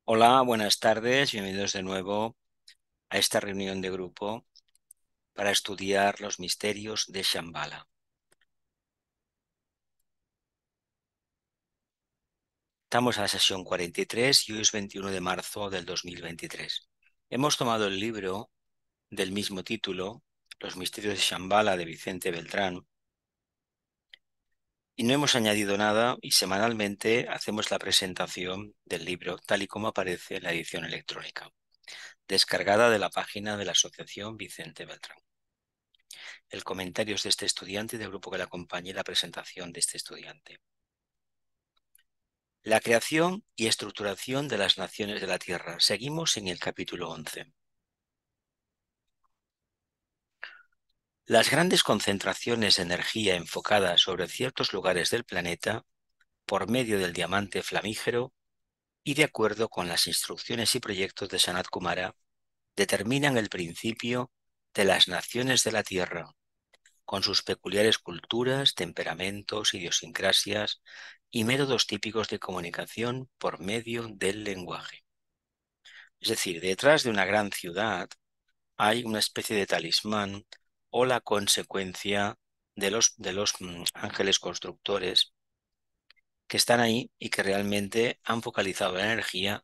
Hola, buenas tardes, bienvenidos de nuevo a esta reunión de grupo para estudiar los misterios de Shambhala. Estamos a la sesión 43 y hoy es 21 de marzo del 2023. Hemos tomado el libro del mismo título, Los misterios de Shambhala, de Vicente Beltrán, y no hemos añadido nada y semanalmente hacemos la presentación del libro tal y como aparece en la edición electrónica, descargada de la página de la Asociación Vicente Beltrán. El comentario es de este estudiante y del grupo que le acompaña y la presentación de este estudiante. La creación y estructuración de las naciones de la Tierra. Seguimos en el capítulo 11. Las grandes concentraciones de energía enfocadas sobre ciertos lugares del planeta por medio del diamante flamígero y de acuerdo con las instrucciones y proyectos de Sanat Kumara determinan el principio de las naciones de la Tierra, con sus peculiares culturas, temperamentos, idiosincrasias y métodos típicos de comunicación por medio del lenguaje. Es decir, detrás de una gran ciudad hay una especie de talismán o la consecuencia de los ángeles constructores que están ahí y que realmente han focalizado la energía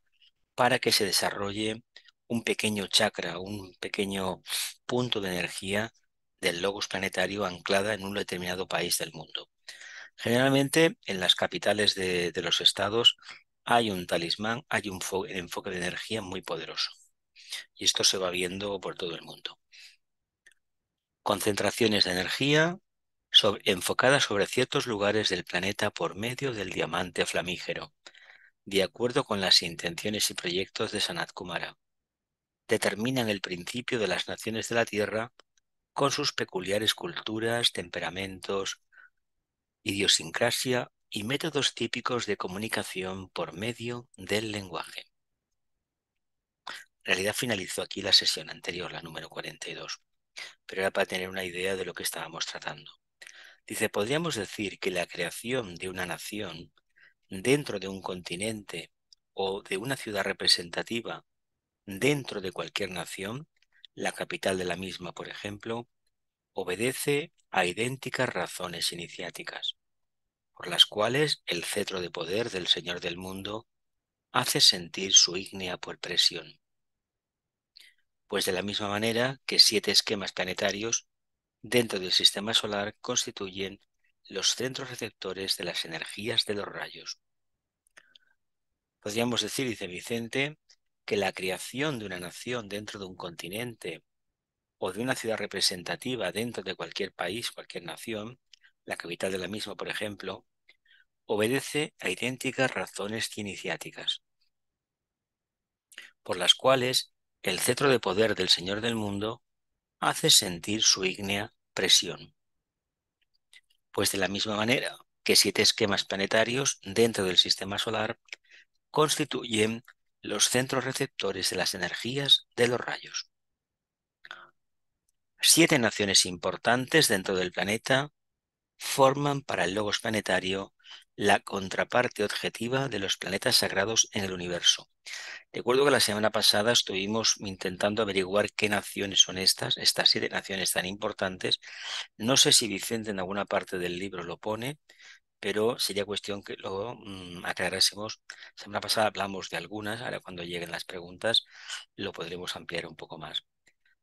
para que se desarrolle un pequeño chakra, un pequeño punto de energía del logos planetario anclada en un determinado país del mundo. Generalmente en las capitales de los estados hay un talismán, hay un enfoque de energía muy poderoso. Y esto se va viendo por todo el mundo. Concentraciones de energía enfocadas sobre ciertos lugares del planeta por medio del diamante flamígero, de acuerdo con las intenciones y proyectos de Sanat Kumara. Determinan el principio de las naciones de la Tierra con sus peculiares culturas, temperamentos, idiosincrasia y métodos típicos de comunicación por medio del lenguaje. En realidad finalizó aquí la sesión anterior, la número 42, pero era para tener una idea de lo que estábamos tratando. Dice, podríamos decir que la creación de una nación dentro de un continente o de una ciudad representativa dentro de cualquier nación, la capital de la misma, por ejemplo, obedece a idénticas razones iniciáticas, por las cuales el cetro de poder del Señor del mundo hace sentir su ígnea por presión. Pues de la misma manera que 7 esquemas planetarios dentro del sistema solar constituyen los centros receptores de las energías de los rayos. Podríamos decir, dice Vicente, que la creación de una nación dentro de un continente o de una ciudad representativa dentro de cualquier país, cualquier nación, la capital de la misma, por ejemplo, obedece a idénticas razones iniciáticas, por las cuales el cetro de poder del Señor del mundo hace sentir su ígnea presión. Pues de la misma manera que 7 esquemas planetarios dentro del sistema solar constituyen los centros receptores de las energías de los rayos. 7 naciones importantes dentro del planeta forman para el logos planetario la contraparte objetiva de los planetas sagrados en el universo. Recuerdo que la semana pasada estuvimos intentando averiguar qué naciones son estas 7 naciones tan importantes. No sé si Vicente en alguna parte del libro lo pone, pero sería cuestión que lo aclarásemos. La semana pasada hablamos de algunas, ahora cuando lleguen las preguntas lo podremos ampliar un poco más.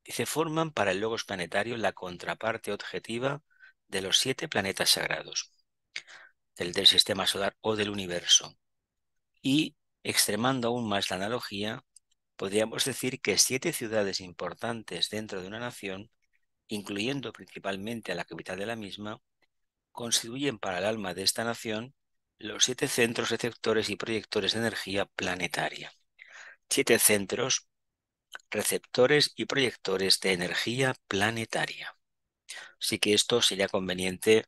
Dice, forman para el logos planetario la contraparte objetiva de los 7 planetas sagrados, del sistema solar o del universo. Y, extremando aún más la analogía, podríamos decir que 7 ciudades importantes dentro de una nación, incluyendo principalmente a la capital de la misma, constituyen para el alma de esta nación los 7 centros receptores y proyectores de energía planetaria. 7 centros receptores y proyectores de energía planetaria. Así que esto sería conveniente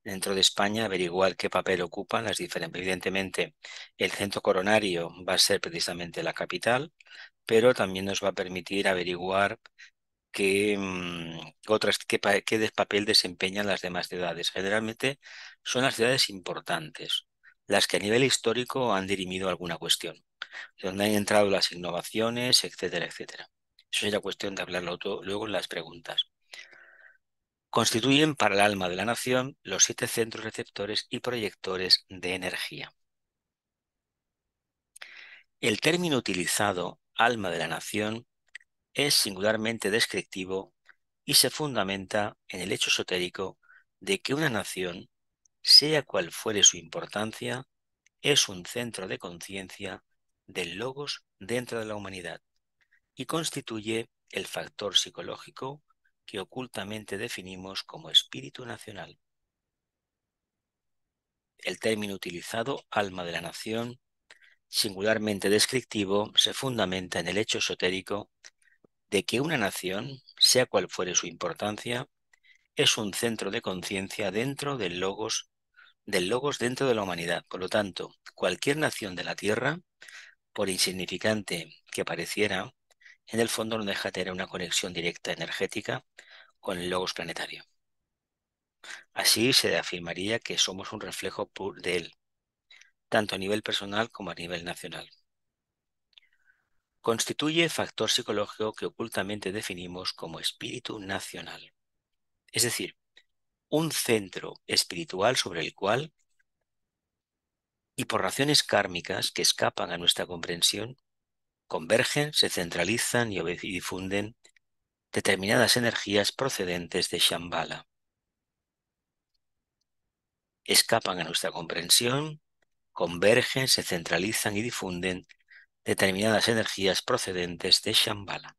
dentro de España averiguar qué papel ocupan las diferentes. Evidentemente, el centro coronario va a ser precisamente la capital, pero también nos va a permitir averiguar qué papel desempeñan las demás ciudades. Generalmente son las ciudades importantes, las que a nivel histórico han dirimido alguna cuestión. donde han entrado las innovaciones, etcétera, etcétera. Eso sería cuestión de hablarlo todo luego en las preguntas. Constituyen para el alma de la nación los 7 centros receptores y proyectores de energía. El término utilizado, alma de la nación, es singularmente descriptivo y se fundamenta en el hecho esotérico de que una nación, sea cual fuere su importancia, es un centro de conciencia del logos dentro de la humanidad y constituye el factor psicológico que ocultamente definimos como espíritu nacional. El término utilizado, alma de la nación, singularmente descriptivo, se fundamenta en el hecho esotérico de que una nación, sea cual fuere su importancia, es un centro de conciencia dentro del logos dentro de la humanidad. Por lo tanto, cualquier nación de la Tierra, por insignificante que pareciera, en el fondo no deja de tener una conexión directa energética con el logos planetario. Así se afirmaría que somos un reflejo de él, tanto a nivel personal como a nivel nacional. Constituye factor psicológico que ocultamente definimos como espíritu nacional. Es decir, un centro espiritual sobre el cual, y por razones kármicas que escapan a nuestra comprensión, convergen, se centralizan y difunden determinadas energías procedentes de Shambhala. Escapan a nuestra comprensión, convergen, se centralizan y difunden determinadas energías procedentes de Shambhala.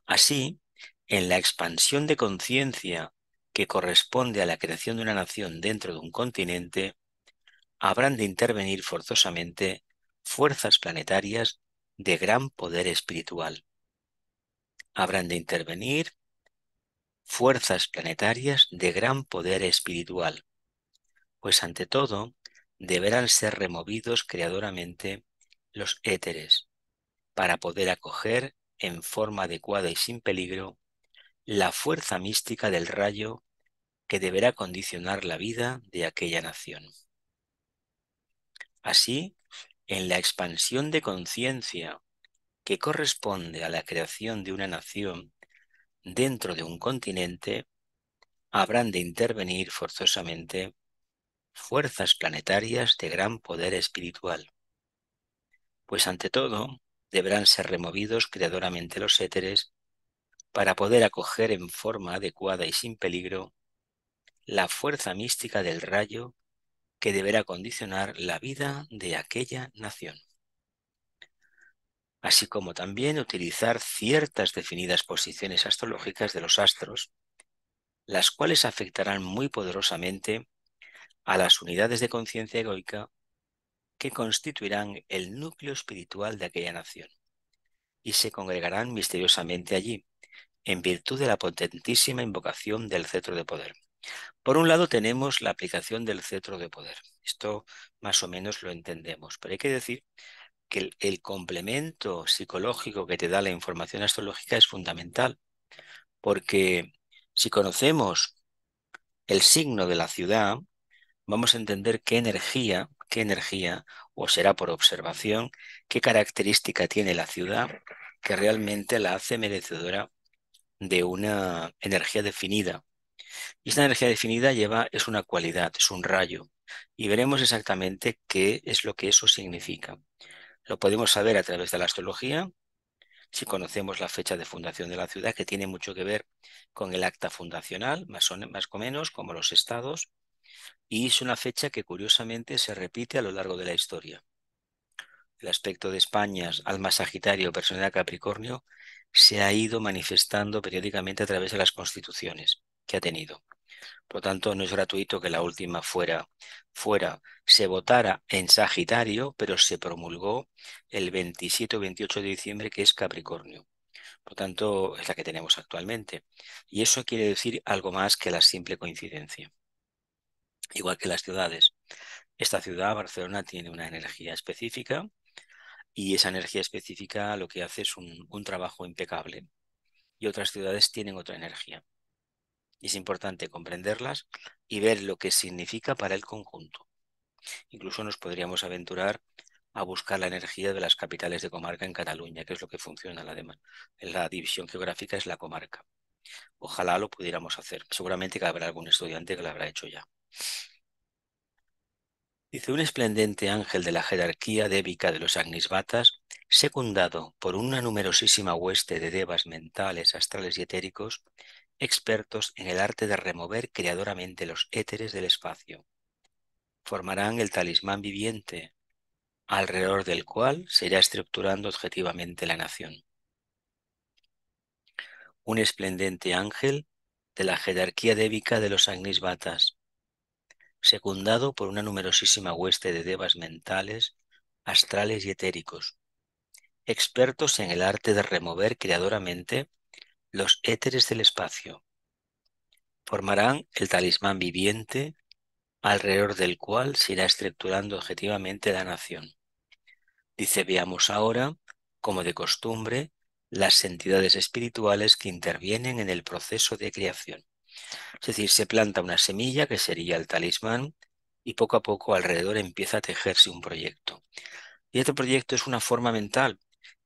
Así, en la expansión de conciencia que corresponde a la creación de una nación dentro de un continente, habrán de intervenir forzosamente fuerzas planetarias de gran poder espiritual. Habrán de intervenir fuerzas planetarias de gran poder espiritual, pues ante todo deberán ser removidos creadoramente los éteres para poder acoger en forma adecuada y sin peligro la fuerza mística del rayo que deberá condicionar la vida de aquella nación. Así, en la expansión de conciencia que corresponde a la creación de una nación dentro de un continente, habrán de intervenir forzosamente fuerzas planetarias de gran poder espiritual, pues ante todo deberán ser removidos creadoramente los éteres para poder acoger en forma adecuada y sin peligro la fuerza mística del rayo que deberá condicionar la vida de aquella nación, así como también utilizar ciertas definidas posiciones astrológicas de los astros, las cuales afectarán muy poderosamente a las unidades de conciencia egoica que constituirán el núcleo espiritual de aquella nación, y se congregarán misteriosamente allí, en virtud de la potentísima invocación del cetro de poder. Por un lado tenemos la aplicación del cetro de poder. Esto más o menos lo entendemos, pero hay que decir que el complemento psicológico que te da la información astrológica es fundamental, porque si conocemos el signo de la ciudad, vamos a entender qué energía, o será por observación, qué característica tiene la ciudad que realmente la hace merecedora de una energía definida. Y esta energía definida es una cualidad, es un rayo, y veremos exactamente qué es lo que eso significa. Lo podemos saber a través de la astrología, si conocemos la fecha de fundación de la ciudad, que tiene mucho que ver con el acta fundacional, más o menos, como los estados, y es una fecha que curiosamente se repite a lo largo de la historia. El aspecto de España, alma Sagitario, personalidad Capricornio, se ha ido manifestando periódicamente a través de las constituciones que ha tenido. Por lo tanto, no es gratuito que la última se votara en Sagitario, pero se promulgó el 27 o 28 de diciembre, que es Capricornio. Por lo tanto, es la que tenemos actualmente. Y eso quiere decir algo más que la simple coincidencia. Igual que las ciudades. Esta ciudad, Barcelona, tiene una energía específica y esa energía específica lo que hace es un trabajo impecable. Y otras ciudades tienen otra energía. Y es importante comprenderlas y ver lo que significa para el conjunto. Incluso nos podríamos aventurar a buscar la energía de las capitales de comarca en Cataluña, que es lo que funciona en la división geográfica es la comarca. Ojalá lo pudiéramos hacer. Seguramente que habrá algún estudiante que lo habrá hecho ya. Dice, un esplendente ángel de la jerarquía débica de los Agnisvatas, secundado por una numerosísima hueste de devas mentales, astrales y etéricos, expertos en el arte de remover creadoramente los éteres del espacio, formarán el talismán viviente alrededor del cual se irá estructurando objetivamente la nación. Un esplendente ángel de la jerarquía débica de los Agnisvatas, secundado por una numerosísima hueste de devas mentales, astrales y etéricos, expertos en el arte de remover creadoramente los éteres del espacio, formarán el talismán viviente alrededor del cual se irá estructurando objetivamente la nación. Dice, veamos ahora, como de costumbre, las entidades espirituales que intervienen en el proceso de creación. Es decir, se planta una semilla que sería el talismán y poco a poco alrededor empieza a tejerse un proyecto. Y este proyecto es una forma mental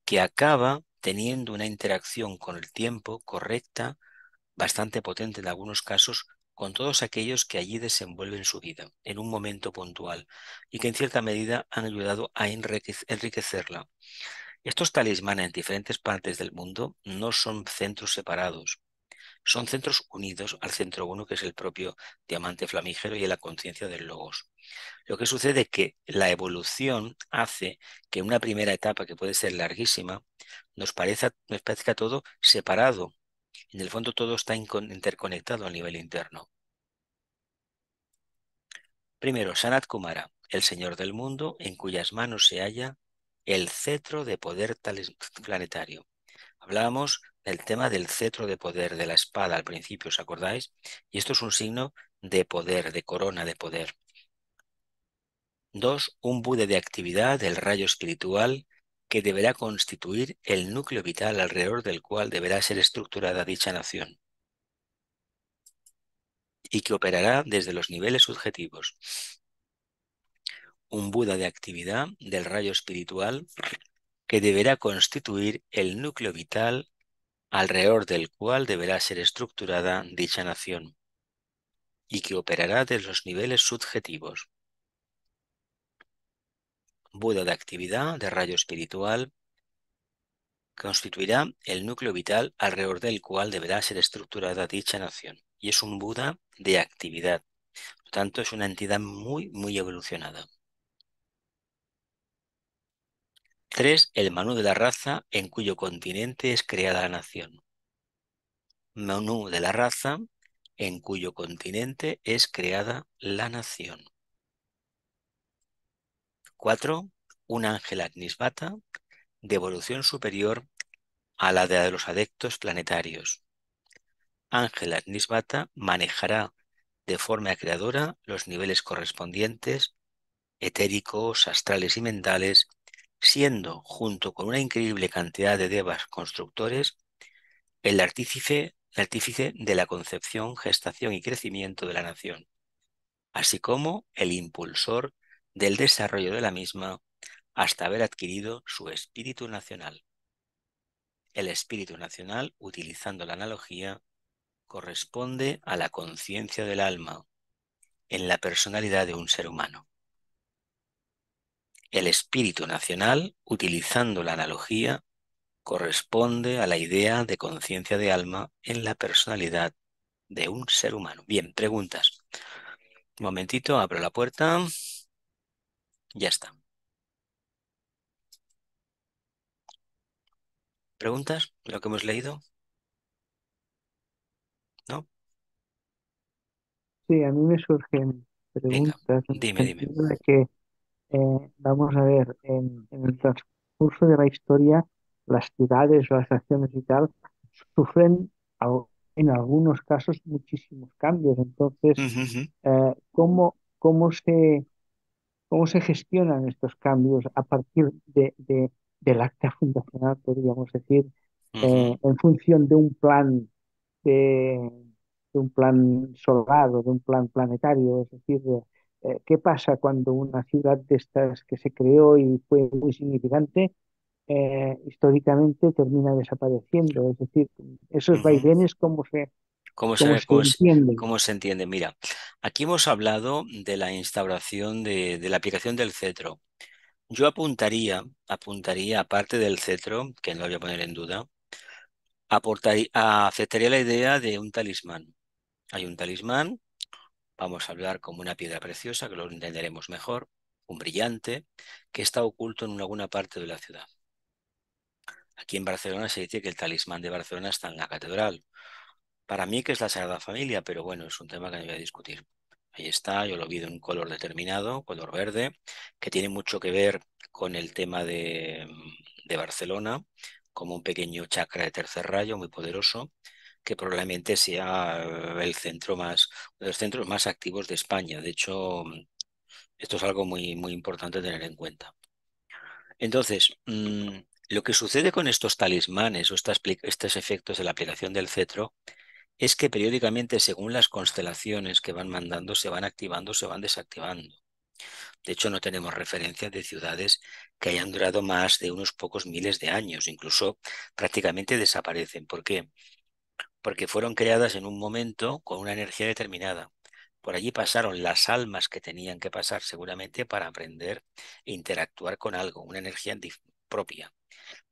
que acaba teniendo una interacción con el tiempo correcta, bastante potente en algunos casos, con todos aquellos que allí desenvuelven su vida en un momento puntual y que en cierta medida han ayudado a enriquecerla. Estos talismanes en diferentes partes del mundo no son centros separados, son centros unidos al centro uno que es el propio diamante flamígero y en la conciencia del logos. Lo que sucede es que la evolución hace que una primera etapa que puede ser larguísima nos parezca todo separado. En el fondo todo está interconectado a nivel interno. Primero, Sanat Kumara, el señor del mundo, en cuyas manos se halla el cetro de poder planetario. Hablábamos del tema del cetro de poder, de la espada al principio, ¿os acordáis? Y esto es un signo de poder, de corona de poder. Dos, un Buda de actividad del rayo espiritual que deberá constituir el núcleo vital alrededor del cual deberá ser estructurada dicha nación y que operará desde los niveles subjetivos. Un Buda de actividad del rayo espiritual que deberá constituir el núcleo vital alrededor del cual deberá ser estructurada dicha nación y que operará desde los niveles subjetivos. Buda de actividad de rayo espiritual constituirá el núcleo vital alrededor del cual deberá ser estructurada dicha nación. Y es un Buda de actividad. Por lo tanto, es una entidad muy, muy evolucionada. 3. El Manú de la raza en cuyo continente es creada la nación. Manú de la raza en cuyo continente es creada la nación. 4. Un ángel Agnisvata de evolución superior a la de los adeptos planetarios. Ángel Agnisvata manejará de forma creadora los niveles correspondientes, etéricos, astrales y mentales, siendo, junto con una increíble cantidad de devas constructores, el artífice de la concepción, gestación y crecimiento de la nación, así como el impulsor del desarrollo de la misma hasta haber adquirido su espíritu nacional. El espíritu nacional, utilizando la analogía, corresponde a la conciencia del alma en la personalidad de un ser humano. El espíritu nacional, utilizando la analogía, corresponde a la idea de conciencia de alma en la personalidad de un ser humano. Bien, preguntas. Un momentito, abro la puerta. Ya está. ¿Preguntas? ¿Lo que hemos leído? ¿No? Sí, a mí me surgen Venga, preguntas en el dime, dime. sentido de que, vamos a ver, en el transcurso de la historia, las ciudades o las acciones y tal sufren en algunos casos muchísimos cambios. Entonces, Ujú, ujú, ¿cómo se gestionan estos cambios a partir del acta fundacional, podríamos decir, ujú. en función de, de un plan solar o de un plan planetario? Es decir, ¿Qué pasa cuando una ciudad de estas que se creó y fue muy significante, históricamente termina desapareciendo? Es decir, esos Ujú. vaivenes, ¿Cómo cómo se, se entienden? cómo se entiende? Mira, aquí hemos hablado de la instauración de la aplicación del cetro. Yo apuntaría, aparte del cetro, que no lo voy a poner en duda, aceptaría la idea de un talismán. Hay un talismán, vamos a hablar como una piedra preciosa, que lo entenderemos mejor, un brillante, que está oculto en alguna parte de la ciudad. Aquí en Barcelona se dice que el talismán de Barcelona está en la catedral. Para mí que es la Sagrada Familia, pero bueno, es un tema que no voy a discutir. Ahí está, yo lo vi de un color determinado, color verde, que tiene mucho que ver con el tema de Barcelona, como un pequeño chakra de tercer rayo muy poderoso, que probablemente sea el centro más, uno de los centros más activos de España. De hecho, esto es algo muy, muy importante tener en cuenta. Entonces, lo que sucede con estos talismanes o estos efectos de la aplicación del cetro es que periódicamente, según las constelaciones que van mandando, se van activando, se van desactivando. De hecho, no tenemos referencias de ciudades que hayan durado más de unos pocos miles de años, incluso prácticamente desaparecen. ¿Por qué? Porque fueron creadas en un momento con una energía determinada. Por allí pasaron las almas que tenían que pasar seguramente para aprender e interactuar con algo, una energía propia.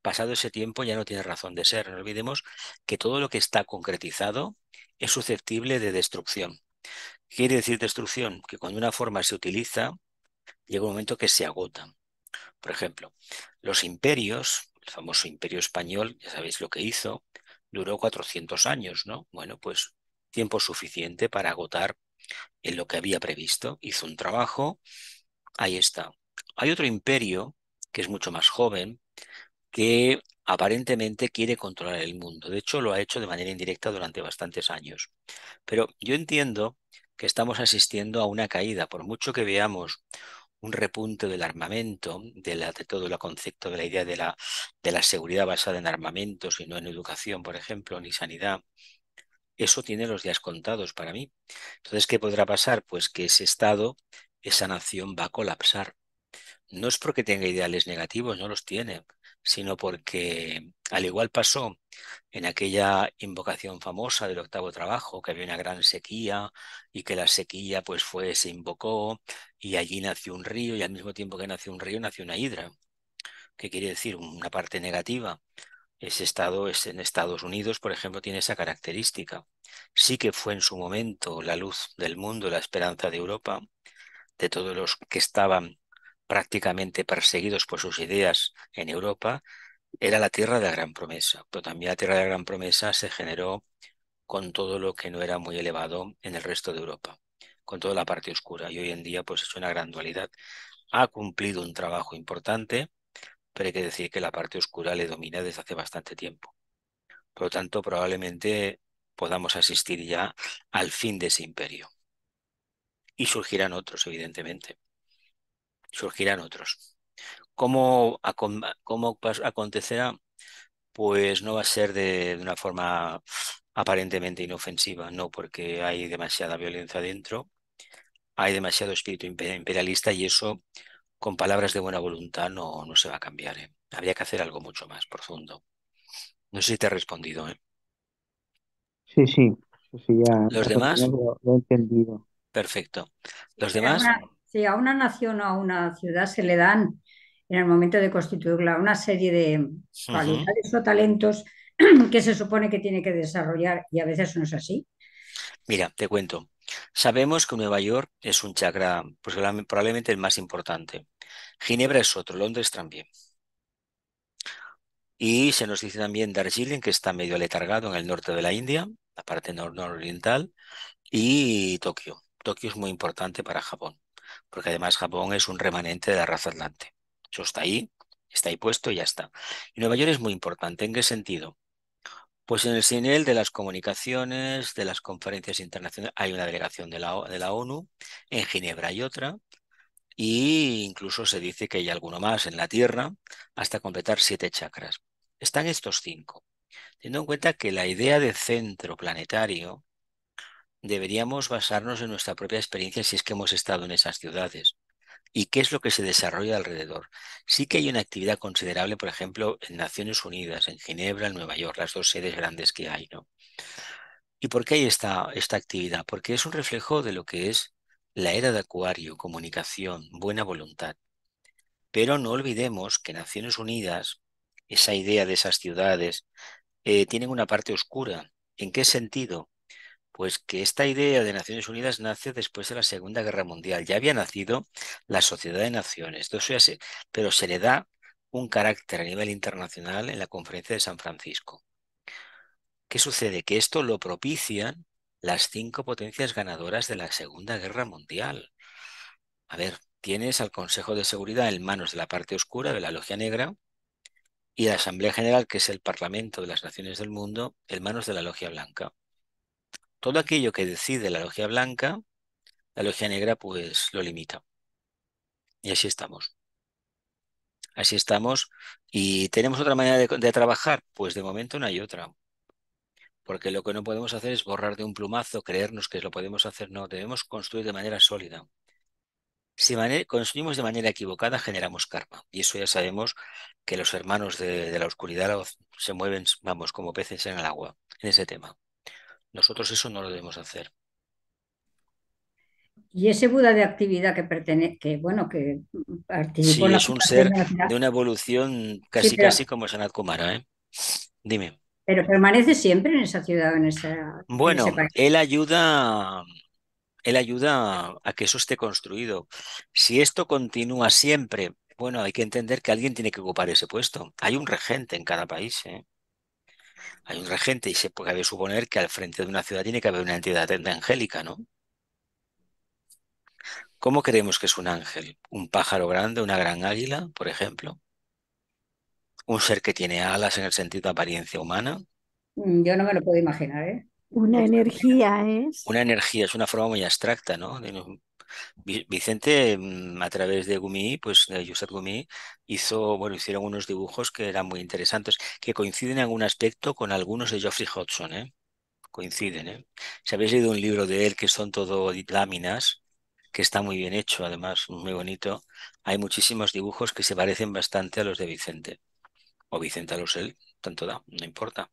Pasado ese tiempo ya no tiene razón de ser. No olvidemos que todo lo que está concretizado es susceptible de destrucción. ¿Qué quiere decir destrucción? Que cuando una forma se utiliza, llega un momento que se agota. Por ejemplo, los imperios, el famoso imperio español, ya sabéis lo que hizo, duró 400 años, ¿no? Bueno, pues tiempo suficiente para agotar en lo que había previsto. Hizo un trabajo, ahí está. Hay otro imperio que es mucho más joven, que aparentemente quiere controlar el mundo. De hecho, lo ha hecho de manera indirecta durante bastantes años. Pero yo entiendo que estamos asistiendo a una caída, por mucho que veamos un repunte del armamento, de todo el concepto de la idea de la seguridad basada en armamentos y no en educación, por ejemplo, ni sanidad. Eso tiene los días contados para mí. Entonces, ¿qué podrá pasar? Pues que ese Estado, esa nación va a colapsar. No es porque tenga ideales negativos, no los tiene, sino porque, al igual pasó en aquella invocación famosa del octavo trabajo, que había una gran sequía y que la sequía pues se invocó y allí nació un río y al mismo tiempo que nació un río nació una hidra. ¿Qué quiere decir? Una parte negativa. Ese estado es en Estados Unidos, por ejemplo, tiene esa característica. Sí que fue en su momento la luz del mundo, la esperanza de Europa, de todos los que estaban prácticamente perseguidos por sus ideas en Europa, era la tierra de la gran promesa. Pero también la tierra de la gran promesa se generó con todo lo que no era muy elevado en el resto de Europa, con toda la parte oscura. Y hoy en día, pues es una gran dualidad. Ha cumplido un trabajo importante, pero hay que decir que la parte oscura le domina desde hace bastante tiempo. Por lo tanto, probablemente podamos asistir ya al fin de ese imperio. Y surgirán otros, evidentemente. Surgirán otros. ¿Cómo acontecerá? Pues no va a ser de una forma aparentemente inofensiva, no, porque hay demasiada violencia dentro, hay demasiado espíritu imperialista y eso con palabras de buena voluntad no se va a cambiar, ¿eh? Habría que hacer algo mucho más profundo. No sé si te he respondido, ¿eh? Sí, sí, sí, sí, ya ¿Los más o menos demás? lo he entendido. Perfecto. ¿Los Sí, demás? sí, a una nación o a una ciudad se le dan, en el momento de constituirla, una serie de Ujú. cualidades o talentos que se supone que tiene que desarrollar y a veces no es así. Mira, te cuento. Sabemos que Nueva York es un chakra, pues probablemente el más importante. Ginebra es otro, Londres también. Y se nos dice también Darjeeling, que está medio aletargado en el norte de la India, la parte nororiental, y Tokio. Tokio es muy importante para Japón, porque además Japón es un remanente de la raza atlante. Eso está ahí puesto y ya está. Y Nueva York es muy importante. ¿En qué sentido? Pues en el nivel de las comunicaciones, de las conferencias internacionales, hay una delegación de la ONU, en Ginebra hay otra, y incluso se dice que hay alguno más en la Tierra, hasta completar 7 chakras. Están estos 5. Teniendo en cuenta que la idea de centro planetario deberíamos basarnos en nuestra propia experiencia si es que hemos estado en esas ciudades. ¿Y qué es lo que se desarrolla alrededor? Sí que hay una actividad considerable, por ejemplo, en Naciones Unidas, en Ginebra, en Nueva York, las dos sedes grandes que hay, ¿no? ¿Y por qué hay esta actividad? Porque es un reflejo de lo que es la era de Acuario, comunicación, buena voluntad. Pero no olvidemos que Naciones Unidas, esa idea de esas ciudades, tienen una parte oscura. ¿En qué sentido? Pues que esta idea de Naciones Unidas nace después de la Segunda Guerra Mundial. Ya había nacido la Sociedad de Naciones, todo eso pero se le da un carácter a nivel internacional en la Conferencia de San Francisco. ¿Qué sucede? Que esto lo propician las cinco potencias ganadoras de la Segunda Guerra Mundial. A ver, tienes al Consejo de Seguridad en manos de la parte oscura de la Logia Negra y la Asamblea General, que es el Parlamento de las Naciones del Mundo, en manos de la Logia Blanca. Todo aquello que decide la Logia Blanca, la Logia Negra pues lo limita. Y así estamos. Así estamos. ¿Y tenemos otra manera de trabajar? Pues de momento no hay otra. Porque lo que no podemos hacer es borrar de un plumazo, creernos que lo podemos hacer. No, debemos construir de manera sólida. Si construimos de manera equivocada, generamos karma. Y eso ya sabemos que los hermanos de la oscuridad se mueven, vamos, como peces en el agua, en ese tema. Nosotros eso no lo debemos hacer. Y ese Buda de actividad que bueno, que participó en Sí, la es un ser fundación de la ciudad, de una evolución sí, casi casi como Sanat Kumara, ¿eh? Dime. pero permanece siempre en esa ciudad, en ese Bueno, país. él ayuda a que eso esté construido. Si esto continúa siempre, bueno, hay que entender que alguien tiene que ocupar ese puesto. Hay un regente en cada país, ¿eh? Hay un regente y se puede suponer que al frente de una ciudad tiene que haber una entidad angélica, ¿no? ¿Cómo creemos que es un ángel? ¿Un pájaro grande, una gran águila, por ejemplo? ¿Un ser que tiene alas en el sentido de apariencia humana? Yo no me lo puedo imaginar, ¿eh? Una energía es. Una energía, es una forma muy abstracta, ¿no? Vicente, a través de Gumi, pues de Josep Gumi, hicieron unos dibujos que eran muy interesantes, que coinciden en algún aspecto con algunos de Geoffrey Hodgson, ¿eh? Coinciden, ¿eh? Si habéis leído un libro de él que son todo láminas, que está muy bien hecho, además, muy bonito, hay muchísimos dibujos que se parecen bastante a los de Vicente. O Vicente a los él, tanto da, no importa.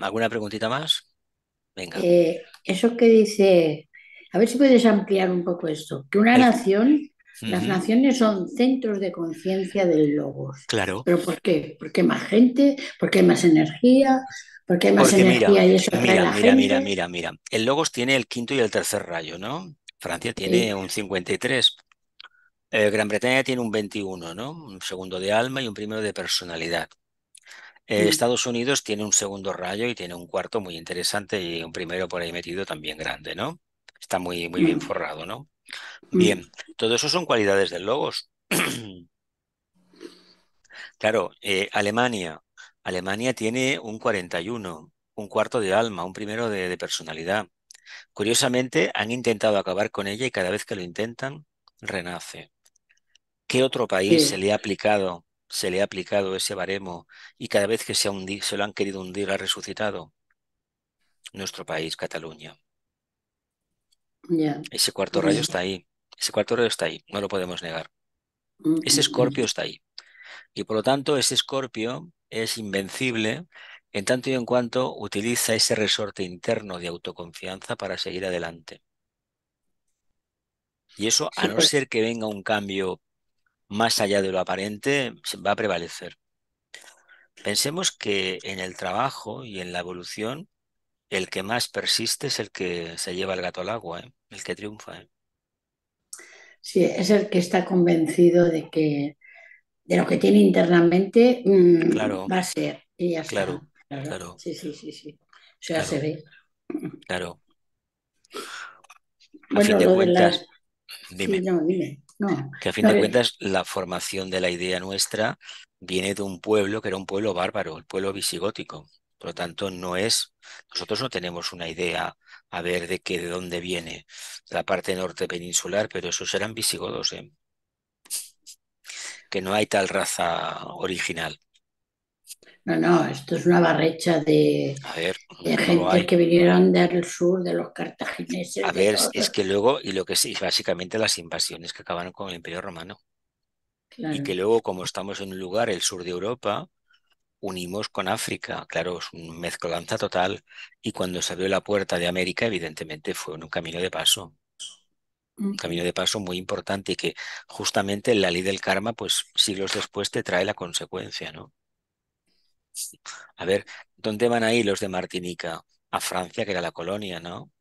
¿Alguna preguntita más? Venga. Eso que dice, a ver si puedes ampliar un poco esto, que una El... nación, las Ujú. naciones son centros de conciencia del logos. Claro. ¿Pero por qué? ¿Porque hay más gente? ¿Porque hay más energía? ¿Porque hay más Porque energía y eso atrae a la gente? mira. El Logos tiene el quinto y el tercer rayo, ¿no? Francia tiene Sí. un 53. Gran Bretaña tiene un 21, ¿no? Un segundo de alma y un primero de personalidad. Mm, Estados Unidos tiene un segundo rayo y tiene un cuarto muy interesante y un primero por ahí metido también grande, ¿no? Está muy, muy bien mm, forrado, ¿no? mm. Bien, todo eso son cualidades del Logos. Claro, Alemania tiene un 41, un cuarto de alma, un primero de personalidad. Curiosamente, han intentado acabar con ella y cada vez que lo intentan, renace. ¿Qué otro país se Sí, le ha aplicado, ese baremo y cada vez que se lo han querido hundir, ha resucitado? Nuestro país, Cataluña. ya, Ese cuarto rayo ya, está ahí. Ese cuarto rayo está ahí, no lo podemos negar. Ese escorpio mm. está ahí. Y por lo tanto, ese escorpio es invencible en tanto y en cuanto utiliza ese resorte interno de autoconfianza para seguir adelante. Y eso, a Sí, no ser que venga un cambio más allá de lo aparente, va a prevalecer. Pensemos que en el trabajo y en la evolución, el que más persiste es el que se lleva el gato al agua, ¿eh? El que triunfa, ¿eh? sí, es el que está convencido de que de lo que tiene internamente Claro, va a ser y ya está. claro, Claro. claro, Sí, sí, sí, sí. O sea, se claro, ve. claro. A fin Bueno, de lo de cuentas, las... dime, Sí, no, dime. No, que a fin no, de cuentas la formación de la idea nuestra viene de un pueblo que era un pueblo bárbaro, el pueblo visigótico. Por lo tanto, nosotros no tenemos una idea a ver de dónde viene la parte norte peninsular, pero esos eran visigodos, ¿eh? Que no hay tal raza original. No, no, esto es una barrecha A ver, de no lo gentes hay. que vinieron del sur, de los A cartagineses, de ver, todo. es que luego, y lo que sí, básicamente las invasiones que acabaron con el Imperio Romano. Y que Claro. luego, como estamos en un lugar, el sur de Europa, unimos con África. Claro, es un mezcolanza total. Y cuando se abrió la puerta de América, evidentemente fue un camino de paso. Un camino Ujú. de paso muy importante y que justamente la ley del karma, pues siglos después te trae la consecuencia, ¿no? A ver, ¿dónde van a ir los de Martinica? A Francia, que era la colonia, ¿no?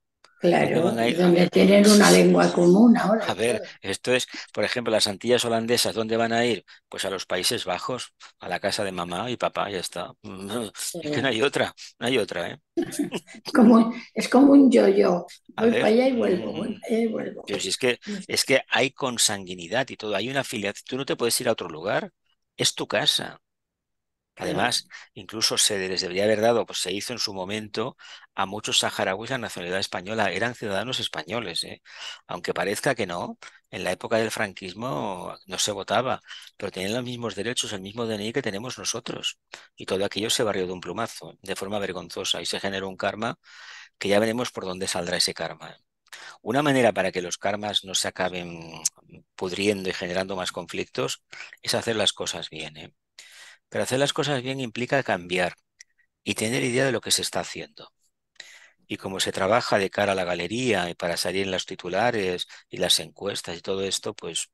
¿Dónde van Claro, a y ir? donde tienen una lengua común ahora A y ver, todo. esto es, por ejemplo, las Antillas holandesas, ¿dónde van a ir? Pues a los Países Bajos, a la casa de mamá y papá, ya está. Es que no hay otra, no hay otra, ¿eh? Es como un yo-yo. A Voy para ver, allá y vuelvo, voy para allá y vuelvo. pero si No sé. es que hay consanguinidad y todo, hay una afiliación, tú no te puedes ir a otro lugar, es tu casa. Claro. Además, incluso se les debería haber dado, pues se hizo en su momento a muchos saharauis la nacionalidad española, eran ciudadanos españoles, ¿eh? Aunque parezca que no, en la época del franquismo no se votaba, pero tenían los mismos derechos, el mismo DNI que tenemos nosotros. Y todo aquello se barrió de un plumazo, de forma vergonzosa, y se generó un karma que ya veremos por dónde saldrá ese karma. Una manera para que los karmas no se acaben pudriendo y generando más conflictos es hacer las cosas bien, ¿eh? Pero hacer las cosas bien implica cambiar y tener idea de lo que se está haciendo. Y como se trabaja de cara a la galería y para salir en los titulares y las encuestas y todo esto, pues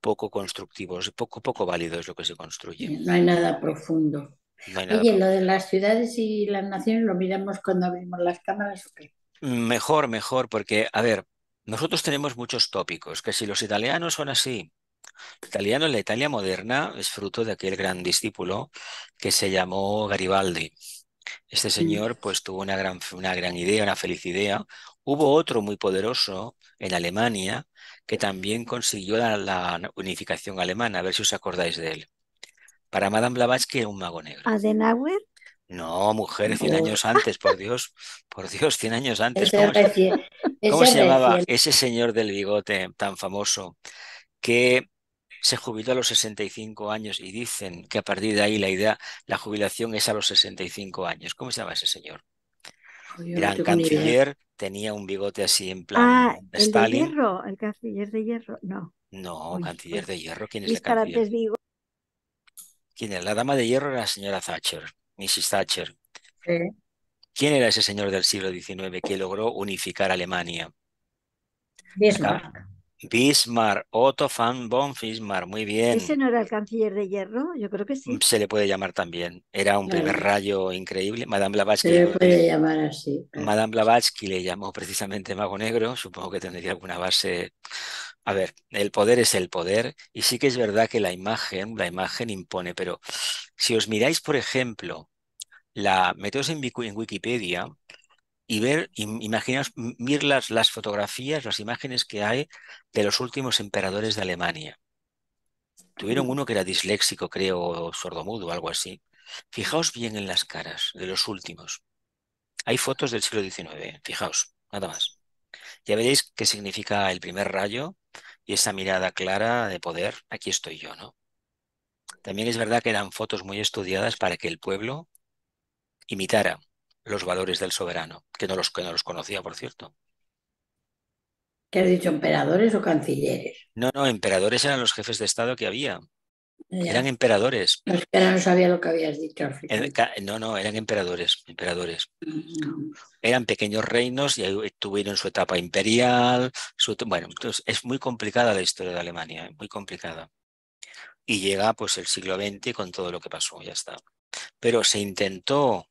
poco constructivos, poco válido es lo que se construye. No hay nada profundo. No hay nada Oye, lo de profundo. las ciudades y las naciones lo miramos cuando abrimos las cámaras o qué. Mejor, porque, a ver, nosotros tenemos muchos tópicos, que si los italianos son así, italiano, la Italia moderna es fruto de aquel gran discípulo que se llamó Garibaldi. Este Mm. señor pues tuvo una gran idea, una feliz idea. Hubo otro muy poderoso en Alemania que también consiguió la unificación alemana. A ver si os acordáis de él. Para Madame Blavatsky era un mago negro. Adenauer, No, mujer, 100 Oh, años antes, por Dios, 100 años antes. ese es Cómo ese es se llamaba recién. ese señor del bigote tan famoso que se jubiló a los 65 años y dicen que a partir de ahí la jubilación es a los 65 años? ¿Cómo se llama ese señor? Yo no Gran tengo ni idea. canciller, tenía un bigote así en plan el de Stalin. hierro, el canciller de hierro, no. No, Uy, canciller de hierro. ¿Quién es la mis canciller? karates digo, ¿Quién era? La dama de hierro era la señora Thatcher, Mrs. Thatcher. Sí. ¿Quién era ese señor del siglo XIX que logró unificar Alemania? Acá- Bismarck. Bismarck, Otto von Bismarck, muy ese bien. no era el canciller de hierro, yo creo que sí. Se le puede llamar también. Era un primer Claro, rayo increíble. se le puede llamar así. Claro. Madame Blavatsky le llamó precisamente Mago Negro. Supongo que tendría alguna base. A ver, el poder es el poder y sí que es verdad que la imagen impone, pero si os miráis, por ejemplo, meteos en Wikipedia y imaginaos, mir las fotografías, las imágenes que hay de los últimos emperadores de Alemania. Tuvieron uno que era disléxico, creo, o sordomudo o algo así. Fijaos bien en las caras de los últimos. Hay fotos del siglo XIX, fijaos, nada más. Ya veréis qué significa el primer rayo y esa mirada clara de poder. Aquí estoy yo, ¿no? También es verdad que eran fotos muy estudiadas para que el pueblo imitara los valores del soberano, que no los conocía, por cierto. ¿Qué has dicho, emperadores o cancilleres? No, no, emperadores eran los jefes de estado que había. Eran Ya. emperadores. No, es que ahora no sabía lo que habías dicho al final. No, no, eran emperadores. Mm. Eran pequeños reinos y ahí tuvieron su etapa imperial. Bueno, entonces es muy complicada la historia de Alemania, muy complicada. Y llega pues el siglo XX con todo lo que pasó, ya está. Pero se intentó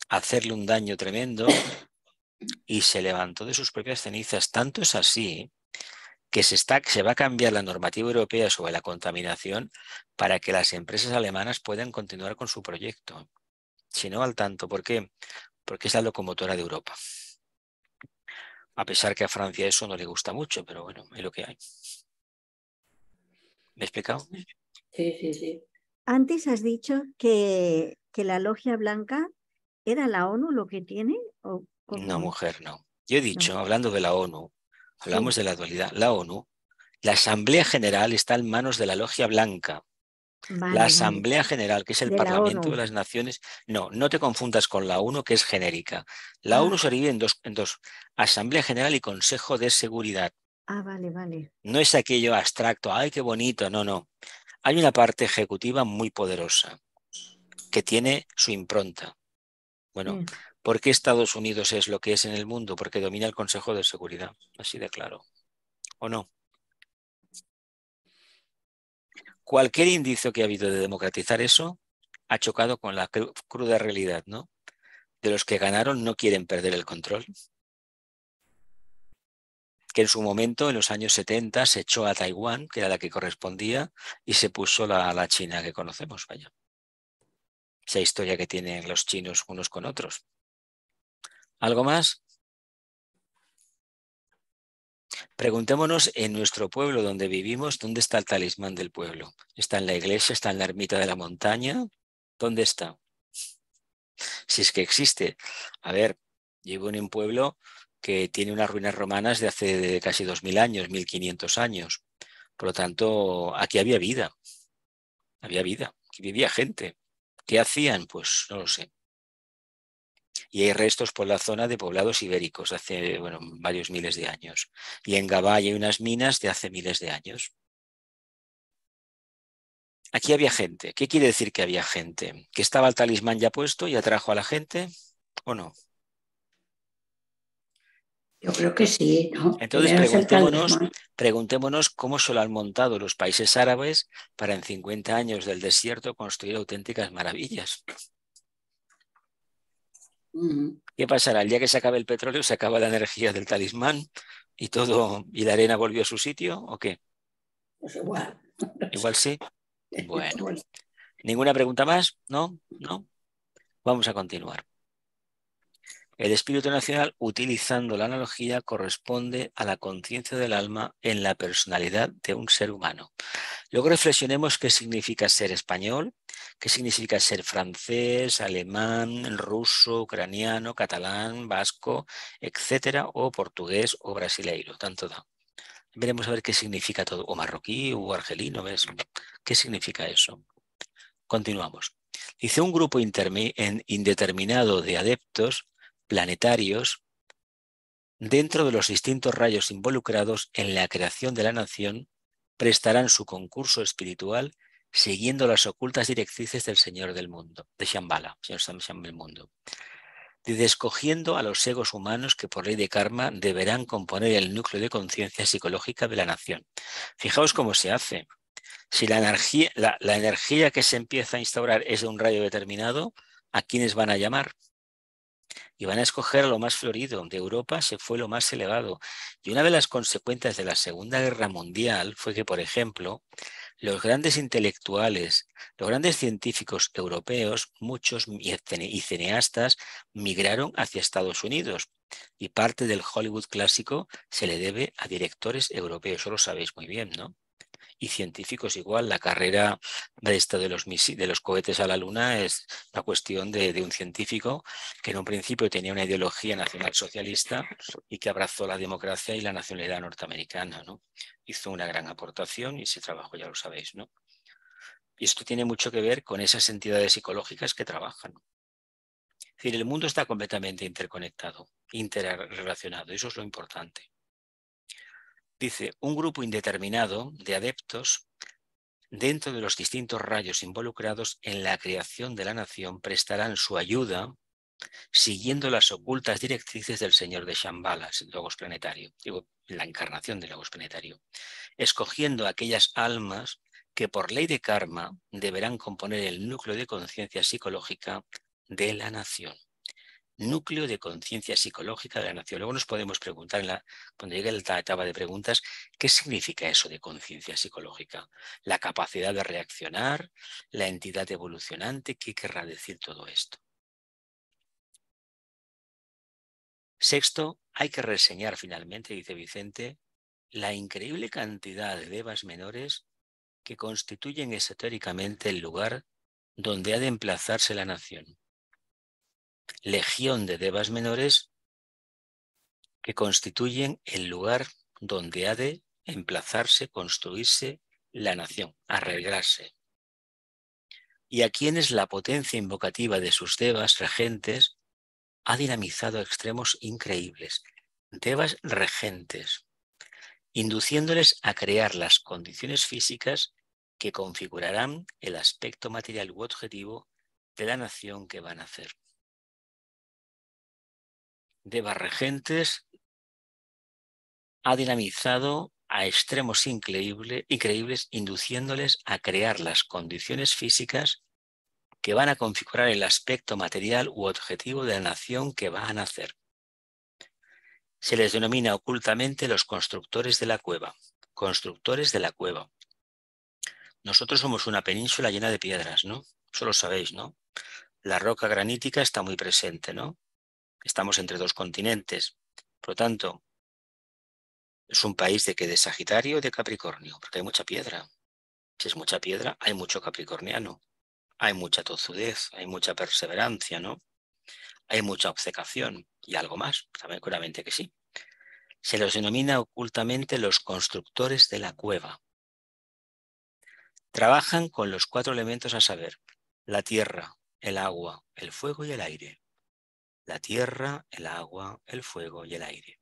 hacerle un daño tremendo y se levantó de sus propias cenizas. Tanto es así que se va a cambiar la normativa europea sobre la contaminación para que las empresas alemanas puedan continuar con su proyecto. Si no, al tanto. ¿Por qué? Porque es la locomotora de Europa. A pesar que a Francia eso no le gusta mucho, pero bueno, es lo que hay. ¿Me he explicado? Sí, sí, sí. Antes has dicho que la logia blanca era la ONU lo que tiene, o No, cómo es. mujer, no. Yo he No, dicho, hablando de la ONU, hablamos Sí. de la dualidad. La ONU, la Asamblea General está en manos de la Logia Blanca. La Vale, vale. Asamblea General, que es el De la Parlamento de ONU. las Naciones, no te confundas con la ONU, que es genérica. La Ah. ONU se divide en dos, Asamblea General y Consejo de Seguridad. Ah, vale, vale. No es aquello abstracto, ay, qué bonito, no. Hay una parte ejecutiva muy poderosa que tiene su impronta. Bueno, Sí. ¿por qué Estados Unidos es lo que es en el mundo? Porque domina el Consejo de Seguridad, así de claro. ¿O no? Cualquier indicio que ha habido de democratizar eso ha chocado con la cruda realidad, ¿no? De los que ganaron no quieren perder el control. Que en su momento, en los años 70, se echó a Taiwán, que era la que correspondía, y se puso la China que conocemos, vaya. Esa historia que tienen los chinos unos con otros. ¿Algo más? Preguntémonos en nuestro pueblo donde vivimos, ¿dónde está el talismán del pueblo? ¿Está en la iglesia? ¿Está en la ermita de la montaña? ¿Dónde está? Si es que existe. A ver, vivo en un pueblo que tiene unas ruinas romanas de hace casi 2000 años, 1500 años. Por lo tanto, aquí había vida, aquí vivía gente. ¿Qué hacían? Pues no lo sé. Y hay restos por la zona de poblados ibéricos hace varios miles de años. Y en Gabá hay unas minas de hace miles de años. Aquí había gente. ¿Qué quiere decir que había gente? ¿Que estaba el talismán ya puesto y atrajo a la gente o no? Yo creo que sí, ¿no? Entonces Primero es el talismán. preguntémonos cómo se lo han montado los países árabes para en 50 años del desierto construir auténticas maravillas. ¿Qué pasará? El día que se acabe el petróleo, se acaba la energía del talismán y la arena volvió a su sitio, ¿o qué? Pues igual. Igual sí. Bueno. Bueno, ¿Ninguna pregunta más? ¿No? ¿No? Vamos a continuar. El espíritu nacional, utilizando la analogía, corresponde a la conciencia del alma en la personalidad de un ser humano. Luego reflexionemos qué significa ser español, qué significa ser francés, alemán, ruso, ucraniano, catalán, vasco, etcétera, o portugués o brasileiro, tanto da. Veremos a ver qué significa todo, o marroquí o argelino, ¿ves? ¿Qué significa eso? Continuamos. Dice un grupo indeterminado de adeptos planetarios dentro de los distintos rayos involucrados en la creación de la nación prestarán su concurso espiritual siguiendo las ocultas directrices del Señor del mundo, de Shambhala, Señor del mundo. Dice, escogiendo a los egos humanos que por ley de karma deberán componer el núcleo de conciencia psicológica de la nación. Fijaos cómo se hace. Si la energía que se empieza a instaurar es de un rayo determinado, ¿a quiénes van a llamar? Y van a escoger lo más florido. De Europa se fue lo más elevado. Y una de las consecuencias de la Segunda Guerra Mundial fue que, por ejemplo, los grandes intelectuales, los grandes científicos europeos, muchos y cineastas, migraron hacia Estados Unidos. Y parte del Hollywood clásico se le debe a directores europeos. Eso lo sabéis muy bien, ¿no? Y científicos igual. La carrera de los cohetes a la Luna es una cuestión de un científico que en un principio tenía una ideología nacionalsocialista y que abrazó la democracia y la nacionalidad norteamericana, ¿no? Hizo una gran aportación y ese trabajo ya lo sabéis, ¿no? Y esto tiene mucho que ver con esas entidades psicológicas que trabajan. Es decir, el mundo está completamente interconectado, interrelacionado, eso es lo importante. Dice, un grupo indeterminado de adeptos dentro de los distintos rayos involucrados en la creación de la nación prestarán su ayuda siguiendo las ocultas directrices del Señor de Shambhala, el Logos planetario, digo, la encarnación del Logos planetario, escogiendo aquellas almas que por ley de karma deberán componer el núcleo de conciencia psicológica de la nación. Núcleo de conciencia psicológica de la nación. Luego nos podemos preguntar, cuando llegue la etapa de preguntas, ¿qué significa eso de conciencia psicológica? La capacidad de reaccionar, la entidad evolucionante, ¿qué querrá decir todo esto? Sexto, hay que reseñar finalmente, dice Vicente, la increíble cantidad de devas menores que constituyen esotéricamente el lugar donde ha de emplazarse la nación. Legión de devas menores que constituyen el lugar donde ha de emplazarse, construirse la nación, arreglarse. y a quienes la potencia invocativa de sus devas regentes ha dinamizado a extremos increíbles. Devas regentes, induciéndoles a crear las condiciones físicas que configurarán el aspecto material u objetivo de la nación que van a hacer. Devas regentes ha dinamizado a extremos increíbles, induciéndoles a crear las condiciones físicas que van a configurar el aspecto material u objetivo de la nación que va a nacer. Se les denomina ocultamente los constructores de la cueva. Constructores de la cueva. Nosotros somos una península llena de piedras, ¿no? Eso lo sabéis, ¿no? La roca granítica está muy presente, ¿no? Estamos entre dos continentes. Por lo tanto, es un país de que de Sagitario o de Capricornio, porque hay mucha piedra. Si es mucha piedra, hay mucho capricorniano. Hay mucha tozudez, hay mucha perseverancia, ¿no? Hay mucha obcecación y algo más, seguramente que sí. Se los denomina ocultamente los constructores de la cueva. Trabajan con los 4 elementos a saber: la tierra, el agua, el fuego y el aire. La tierra, el agua, el fuego y el aire.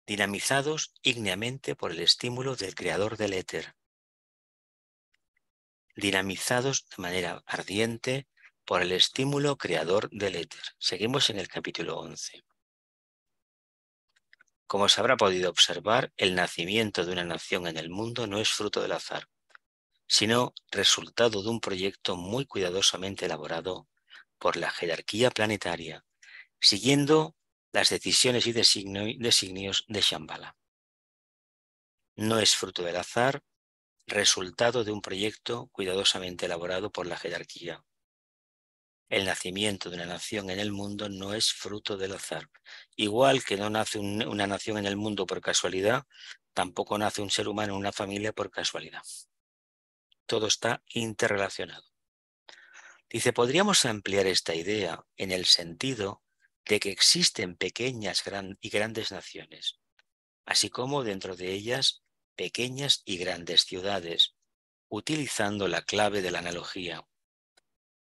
Dinamizados ígneamente por el estímulo del creador del éter. Dinamizados de manera ardiente por el estímulo creador del éter. Seguimos en el capítulo 11. Como se habrá podido observar, el nacimiento de una nación en el mundo no es fruto del azar, sino resultado de un proyecto muy cuidadosamente elaborado por la jerarquía planetaria, siguiendo las decisiones y designios de Shambhala. No es fruto del azar, resultado de un proyecto cuidadosamente elaborado por la jerarquía. El nacimiento de una nación en el mundo no es fruto del azar. Igual que no nace una nación en el mundo por casualidad, tampoco nace un ser humano en una familia por casualidad. Todo está interrelacionado. Dice, podríamos ampliar esta idea en el sentido de que existen pequeñas y grandes naciones, así como dentro de ellas pequeñas y grandes ciudades, utilizando la clave de la analogía.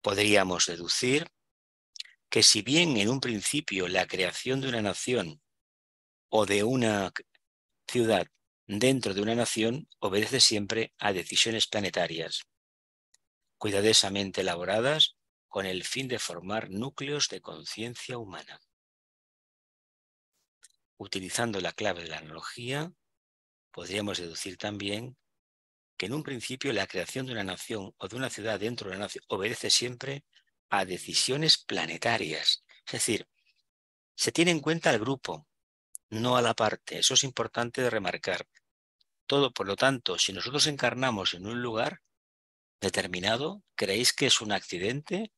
Podríamos deducir que si bien en un principio la creación de una nación o de una ciudad dentro de una nación obedece siempre a decisiones planetarias, cuidadosamente elaboradas con el fin de formar núcleos de conciencia humana. Utilizando la clave de la analogía, podríamos deducir también que en un principio la creación de una nación o de una ciudad dentro de una nación obedece siempre a decisiones planetarias. Es decir, se tiene en cuenta el grupo, no a la parte. Eso es importante de remarcar. Todo, por lo tanto, si nosotros encarnamos en un lugar determinado, ¿creéis que es un accidente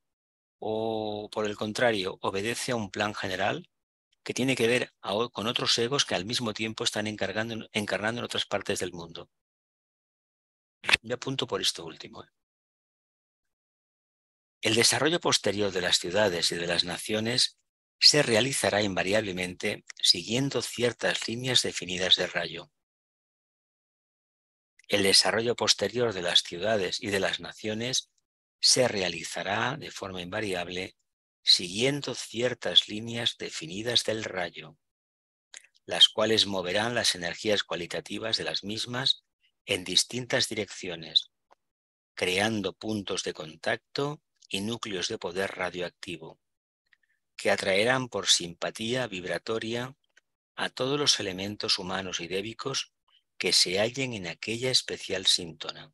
o, por el contrario, obedece a un plan general que tiene que ver con otros egos que al mismo tiempo están encarnando en otras partes del mundo? Yo apunto por esto último. El desarrollo posterior de las ciudades y de las naciones se realizará invariablemente siguiendo ciertas líneas definidas de rayo. El desarrollo posterior de las ciudades y de las naciones se realizará de forma invariable siguiendo ciertas líneas definidas del rayo, las cuales moverán las energías cualitativas de las mismas en distintas direcciones, creando puntos de contacto y núcleos de poder radioactivo, que atraerán por simpatía vibratoria a todos los elementos humanos y débicos que se hallen en aquella especial sintonía,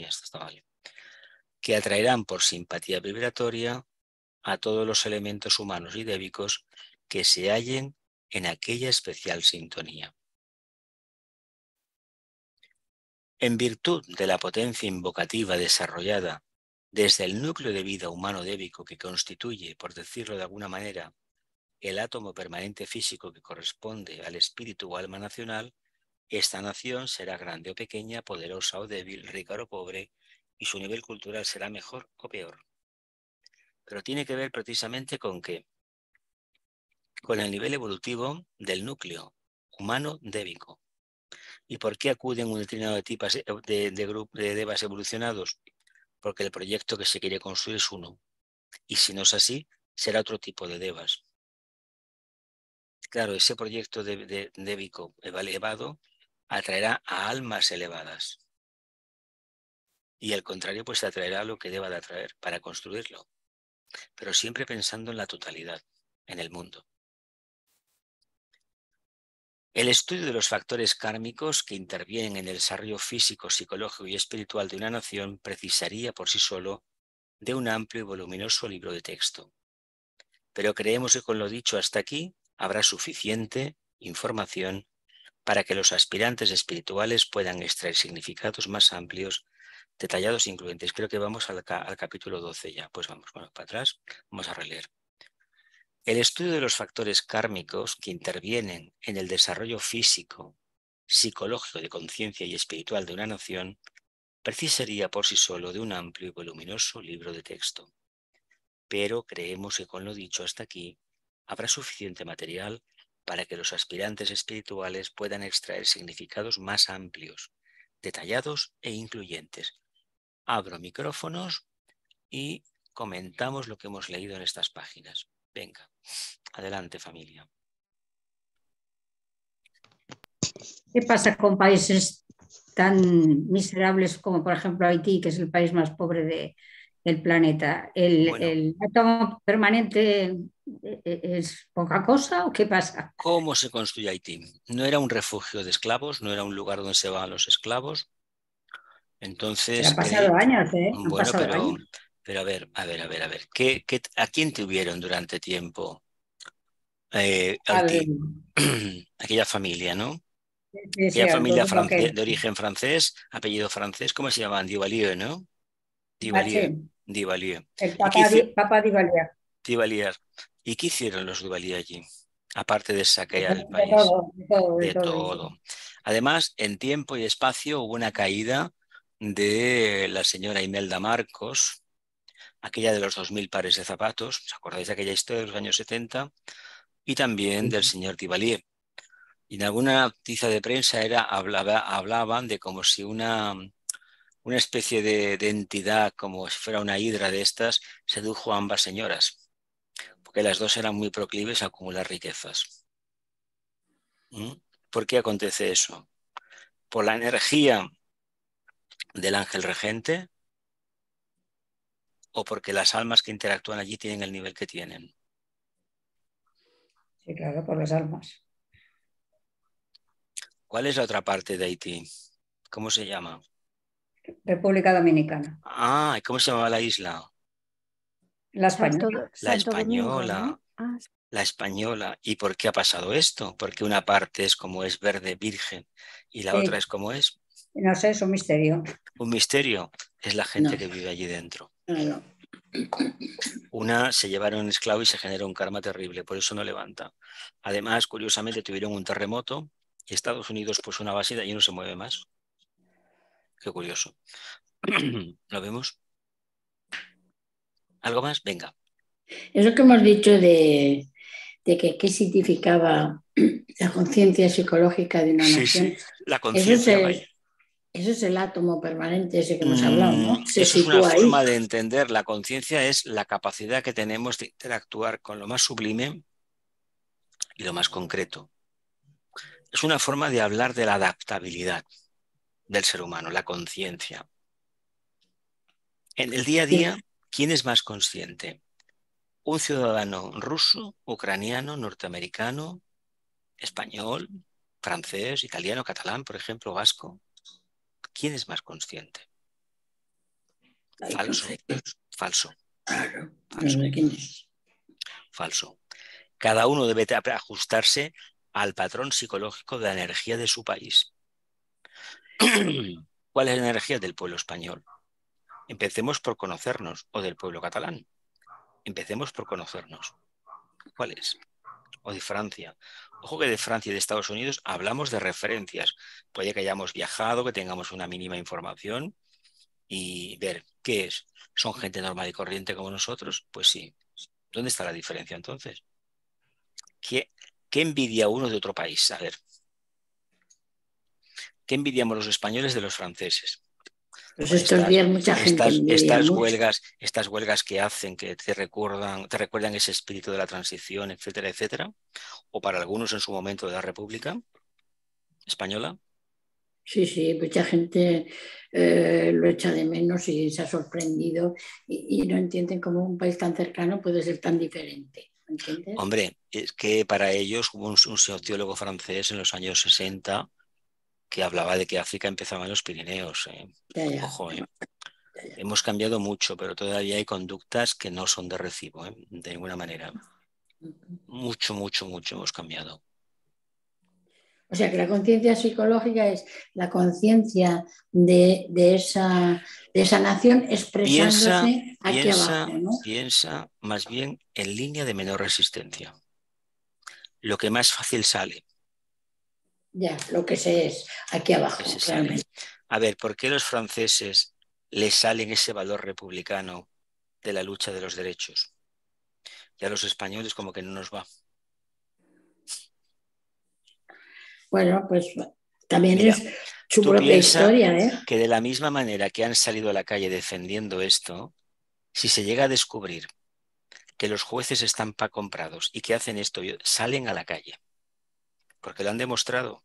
esto estaba bien, que atraerán por simpatía vibratoria a todos los elementos humanos y débicos que se hallen en aquella especial sintonía. En virtud de la potencia invocativa desarrollada desde el núcleo de vida humano débico que constituye, por decirlo de alguna manera, el átomo permanente físico que corresponde al espíritu o alma nacional, esta nación será grande o pequeña, poderosa o débil, rica o pobre, y su nivel cultural será mejor o peor. Pero tiene que ver precisamente con qué, con el nivel evolutivo del núcleo humano débico. ¿Y por qué acuden un determinado de tipos de devas evolucionados? Porque el proyecto que se quiere construir es uno. Y si no es así, será otro tipo de devas. Claro, ese proyecto débico elevado atraerá a almas elevadas. Y al contrario, pues atraerá lo que deba de atraer para construirlo. Pero siempre pensando en la totalidad, en el mundo. El estudio de los factores kármicos que intervienen en el desarrollo físico, psicológico y espiritual de una nación precisaría por sí solo de un amplio y voluminoso libro de texto. Pero creemos que con lo dicho hasta aquí habrá suficiente información para que los aspirantes espirituales puedan extraer significados más amplios, detallados e incluyentes. Creo que vamos al capítulo 12 ya. Pues vamos, bueno, para atrás, vamos a releer. El estudio de los factores kármicos que intervienen en el desarrollo físico, psicológico, de conciencia y espiritual de una nación precisaría por sí solo de un amplio y voluminoso libro de texto. Pero creemos que con lo dicho hasta aquí habrá suficiente material para que los aspirantes espirituales puedan extraer significados más amplios, detallados e incluyentes. Abro micrófonos y comentamos lo que hemos leído en estas páginas. Venga, adelante, familia. ¿Qué pasa con países tan miserables como, por ejemplo, Haití, que es el país más pobre del planeta? Bueno, ¿El átomo permanente es poca cosa o qué pasa? ¿cómo se construye Haití? No era un refugio de esclavos, no era un lugar donde se van los esclavos. Pero Entonces, han pasado años, ¿eh? Han bueno, pasado años. pero a ver. ¿A quién tuvieron durante tiempo Haití? Aquella familia, ¿no? Sí, sí, Aquella al familia pueblo aquel. de origen francés, apellido francés, ¿cómo se llamaban? Duvalier, ¿no? Duvalier, Bache, Duvalier. el ¿Y qué Papa de Valdía. Duvalier? ¿Y qué hicieron los Duvalier allí? Aparte de saquear el De país. todo, de todo, de De todo todo. hizo. Además, en tiempo y espacio hubo una caída de la señora Imelda Marcos, aquella de los 2000 pares de zapatos, ¿os acordáis de aquella historia de los años 70? Y también del señor Duvalier. Y en alguna noticia de prensa hablaban de como si una especie de entidad, como si fuera una hidra de estas, sedujo a ambas señoras, porque las dos eran muy proclives a acumular riquezas. ¿Mm? ¿Por qué acontece eso? Por la energía del ángel regente o porque las almas que interactúan allí tienen el nivel que tienen. Sí, claro, por las almas. ¿Cuál es la otra parte de Haití? ¿Cómo se llama? República Dominicana. Ah, ¿y cómo se llama la isla? La española. La Santo Domingo, española. ¿no? Ah, La española. ¿Y por qué ha pasado esto? Porque una parte es como es verde, virgen, y la otra Sí, es como es. no sé, es un misterio. Un misterio es la gente No, que vive allí dentro. claro. Una se llevaron un esclavo y se genera un karma terrible, por eso no levanta. Además, curiosamente, tuvieron un terremoto y Estados Unidos puso una base y de allí no se mueve más. Qué curioso. ¿Lo vemos? ¿Algo más? Venga. Eso que hemos dicho de que qué significaba la conciencia psicológica de una Sí, nación, sí, la eso es conciencia, vaya. eso es el átomo permanente ese que hemos hablado, ¿no? Se Eso es una sitúa ahí. forma de entender. La conciencia es la capacidad que tenemos de interactuar con lo más sublime y lo más concreto. Es una forma de hablar de la adaptabilidad del ser humano, la conciencia. En el día a día, ¿quién es más consciente? ¿Un ciudadano ruso, ucraniano, norteamericano, español, francés, italiano, catalán, por ejemplo, vasco? ¿Quién es más consciente? Hay Falso, conceptos. falso, Claro, no falso, sé quién es. falso. Cada uno debe ajustarse al patrón psicológico de la energía de su país. ¿Cuál es la energía del pueblo español? Empecemos por conocernos, o del pueblo catalán. Empecemos por conocernos. ¿Cuál es? O de Francia. Ojo que de Francia y de Estados Unidos hablamos de referencias. Puede que hayamos viajado, que tengamos una mínima información y ver qué es. ¿Son gente normal y corriente como nosotros? Pues sí. ¿Dónde está la diferencia entonces? ¿Qué envidia uno de otro país? A ver. ¿Qué envidiamos los españoles de los franceses? Pues Con estos días mucha gente envidia mucho. estas huelgas que hacen, que te recuerdan ese espíritu de la transición, etcétera, etcétera, o para algunos en su momento de la República Española. Sí, sí, mucha gente lo echa de menos y se ha sorprendido y no entienden cómo un país tan cercano puede ser tan diferente. ¿Entiendes? Hombre, es que para ellos hubo un sociólogo francés en los años 60 que hablaba de que África empezaba en los Pirineos. Ya, ya, Ojo, ya. hemos cambiado mucho, pero todavía hay conductas que no son de recibo, de ninguna manera. Mucho, mucho, mucho hemos cambiado. O sea que la conciencia psicológica es la conciencia de esa nación expresándose aquí abajo, ¿no? Piensa más bien en línea de menor resistencia. Lo que más fácil sale. Ya, lo que se es aquí abajo, realmente. A ver, ¿por qué los franceses les salen ese valor republicano de la lucha de los derechos? Y a los españoles como que no nos va. Bueno, pues también Mira, es su tú propia piensa historia, ¿eh? que de la misma manera que han salido a la calle defendiendo esto, si se llega a descubrir que los jueces están comprados y que hacen esto, salen a la calle, porque lo han demostrado.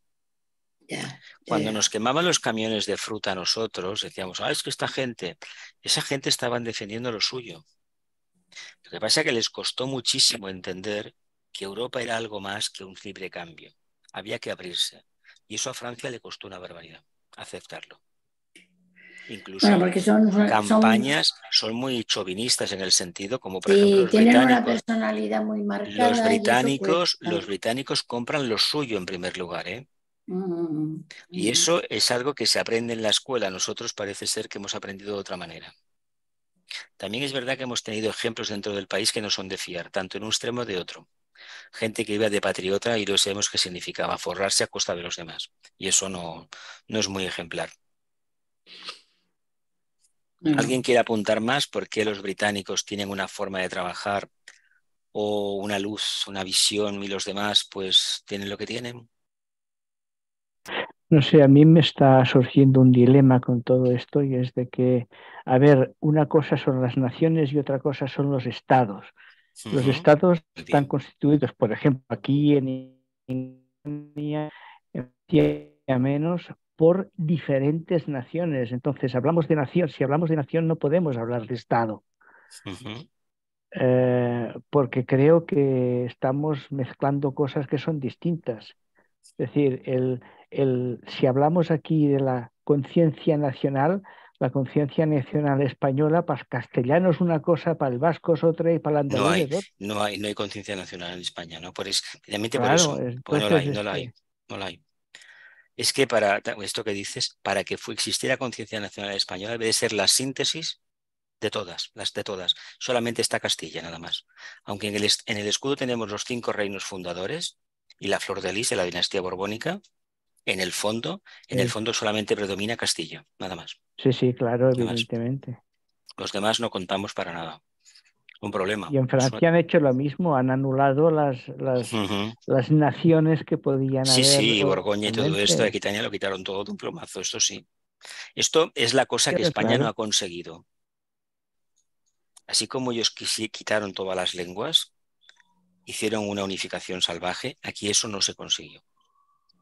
Ya, Cuando ya. nos quemaban los camiones de fruta a nosotros, decíamos, es que esa gente estaban defendiendo lo suyo. Lo que pasa es que les costó muchísimo entender que Europa era algo más que un libre cambio. Había que abrirse. Y eso a Francia le costó una barbaridad, aceptarlo. Incluso Bueno, porque campañas son muy chauvinistas en el sentido, como por ejemplo sí, los tienen una británicos. personalidad muy Los marcada y eso cuesta. británicos compran lo suyo en primer lugar, ¿eh? Y Mm. eso es algo que se aprende en la escuela. Nosotros parece ser que hemos aprendido de otra manera. También es verdad que hemos tenido ejemplos dentro del país que no son de fiar, tanto en un extremo de otro. Gente que iba de patriota y no sabemos qué significaba, forrarse a costa de los demás. Y eso no es muy ejemplar. Bueno, ¿Alguien quiere apuntar más por qué los británicos tienen una forma de trabajar o una luz, una visión y los demás pues tienen lo que tienen? No sé, a mí me está surgiendo un dilema con todo esto y es de que, a ver, una cosa son las naciones y otra cosa son los estados. Los estados Muy están bien. constituidos, por ejemplo, aquí en España, menos por diferentes naciones. Entonces, hablamos de nación. Si hablamos de nación, no podemos hablar de estado. Ujú. Porque creo que estamos mezclando cosas que son distintas. Es decir, si hablamos aquí de la conciencia nacional española, para el castellano es una cosa, para el vasco es otra y para el No andaluz hay, es otra. no hay conciencia nacional en España, ¿no? Precisamente por Claro, eso, porque no la entonces hay, no la hay, no la hay. Es que para esto que dices, para que existiera conciencia nacional española debe de ser la síntesis de todas, las de todas. Solamente está Castilla, nada más. Aunque en el escudo tenemos los 5 reinos fundadores y la flor de lis de la dinastía borbónica, en el fondo, sí, solamente predomina Castilla, nada más. sí, sí, claro, Nada más. evidentemente. Los demás no contamos para nada. Un problema. Y en Francia han hecho lo mismo, han anulado Ujú. las naciones que podían Sí, haber sí, Borgoña y todo esto, originalmente. Aquitania lo quitaron todo de un plomazo, esto sí. Esto es la cosa que Pero España no claro, ha conseguido. Así como ellos quitaron todas las lenguas, hicieron una unificación salvaje, aquí eso no se consiguió.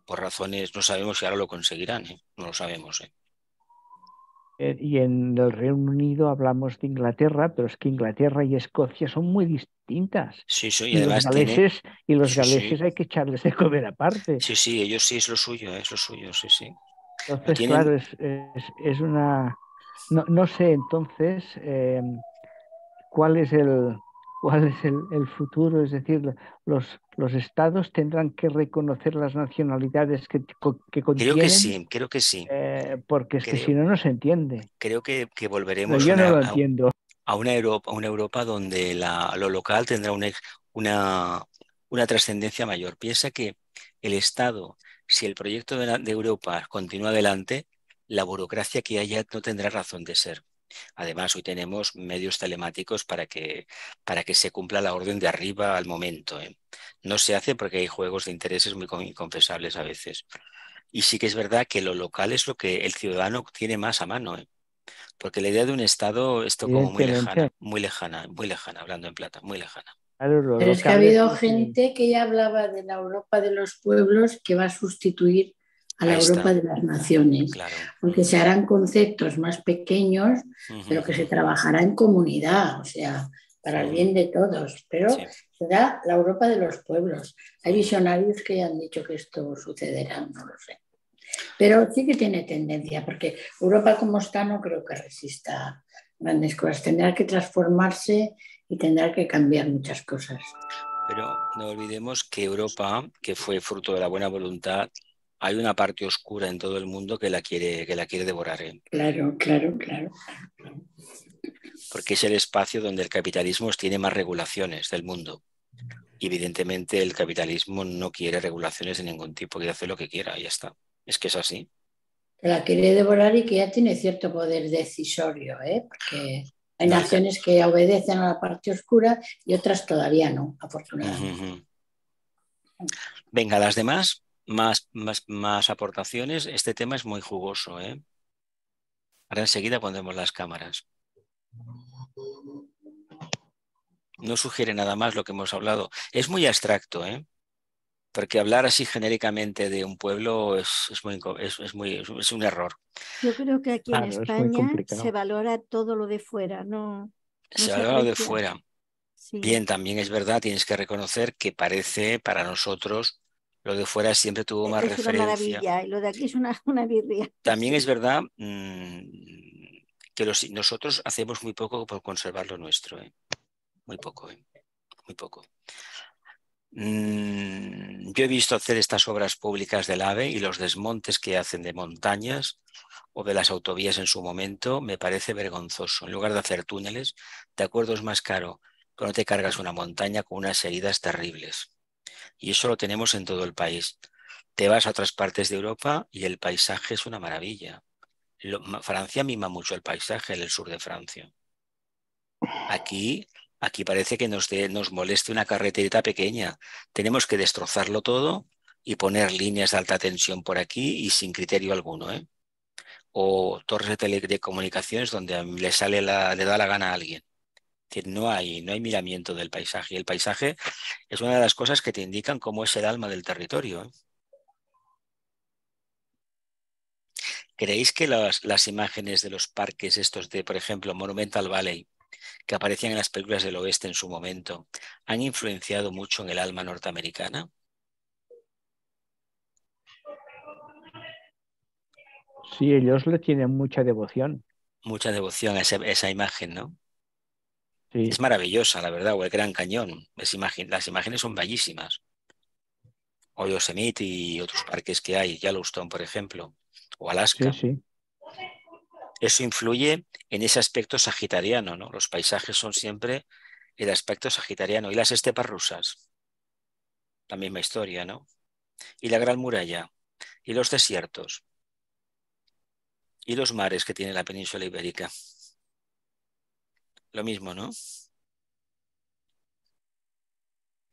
Por razones, no sabemos si ahora lo conseguirán, ¿eh? No lo sabemos, ¿eh? y en el Reino Unido hablamos de Inglaterra, pero es que Inglaterra y Escocia son muy distintas. Sí, sí, y Y los además tiene, galeses, sí, sí, hay que echarles de comer aparte. sí, ellos sí es lo suyo, sí, sí. No Entonces, tienen, claro, es una... No, no sé entonces cuál es el futuro, es decir, los estados tendrán que reconocer las nacionalidades que contienen, creo que sí, porque es que si creo, no, no se entiende. creo que No, volveremos yo no lo entiendo. a una Europa donde lo local tendrá una, una trascendencia mayor. Piensa que el Estado, si el proyecto de Europa continúa adelante, la burocracia que haya no tendrá razón de ser. Además, hoy tenemos medios telemáticos para que se cumpla la orden de arriba al momento, ¿eh? No se hace porque hay juegos de intereses muy inconfesables a veces. Y sí que es verdad que lo local es lo que el ciudadano tiene más a mano, ¿eh? Porque la idea de un Estado, esto como Evidentemente, muy lejana, hablando en plata, muy lejana. claro, lo Pero es que ha local es habido lo que... gente que ya hablaba de la Europa de los pueblos que va a sustituir a la Ahí Europa está, de las naciones, claro. porque se harán conceptos más pequeños, pero que se trabajará en comunidad, o sea, para el bien de todos, pero Sí. será la Europa de los pueblos. Hay visionarios que ya han dicho que esto sucederá, no lo sé. Pero sí que tiene tendencia, porque Europa como está no creo que resista grandes cosas. Tendrá que transformarse y tendrá que cambiar muchas cosas. Pero no olvidemos que Europa, que fue fruto de la buena voluntad, hay una parte oscura en todo el mundo que la quiere devorar, ¿eh? Claro, claro, claro. Porque es el espacio donde el capitalismo tiene más regulaciones del mundo. Y evidentemente el capitalismo no quiere regulaciones de ningún tipo, quiere hacer lo que quiera, y ya está. Es que es así. Que la quiere devorar y que ya tiene cierto poder decisorio, ¿eh? Porque hay No, naciones que obedecen a la parte oscura y otras todavía no, afortunadamente. Venga, las demás, más aportaciones. Este tema es muy jugoso, ¿eh? Ahora enseguida pondremos las cámaras. No sugiere nada más lo que hemos hablado. Es muy abstracto, ¿eh? Porque hablar así genéricamente de un pueblo es un error. Yo creo que aquí en Claro, es muy España se complicado. valora todo lo de fuera, no Se se habla lo de aprecia. fuera. Sí, Bien, también es verdad, tienes que reconocer que parece para nosotros lo de fuera siempre tuvo más es una referencia. maravilla y lo de aquí es una birria. También es Sí. verdad que nosotros hacemos muy poco por conservar lo nuestro, ¿eh? Muy poco, ¿eh? Muy poco. Yo he visto hacer estas obras públicas del AVE y los desmontes que hacen de montañas o de las autovías en su momento, me parece vergonzoso. En lugar de hacer túneles, de acuerdo, es más caro, pero no te cargas una montaña con unas heridas terribles. Y eso lo tenemos en todo el país. Te vas a otras partes de Europa y el paisaje es una maravilla. Francia mima mucho el paisaje en el sur de Francia. Aquí, aquí parece que nos moleste una carreterita pequeña. Tenemos que destrozarlo todo y poner líneas de alta tensión por aquí y sin criterio alguno, ¿eh? O torres de comunicaciones donde le da la gana a alguien. Es decir, no hay miramiento del paisaje. Y el paisaje es una de las cosas que te indican cómo es el alma del territorio, ¿eh? ¿Creéis que las imágenes de los parques estos de, por ejemplo, Monumental Valley, que aparecían en las películas del oeste en su momento, han influenciado mucho en el alma norteamericana? Sí, ellos le tienen mucha devoción. Mucha devoción a esa imagen, ¿no? Es Sí, maravillosa, la verdad, o el Gran Cañón. Las imágenes son bellísimas. O Yosemite y otros parques que hay, Yellowstone, por ejemplo, o sí, Alaska. sí. Eso influye en ese aspecto sagitariano, ¿no? Los paisajes son siempre el aspecto sagitariano. Y las estepas rusas, la misma historia, ¿no? Y la Gran Muralla, y los desiertos, y los mares que tiene la península ibérica. Lo mismo, ¿no?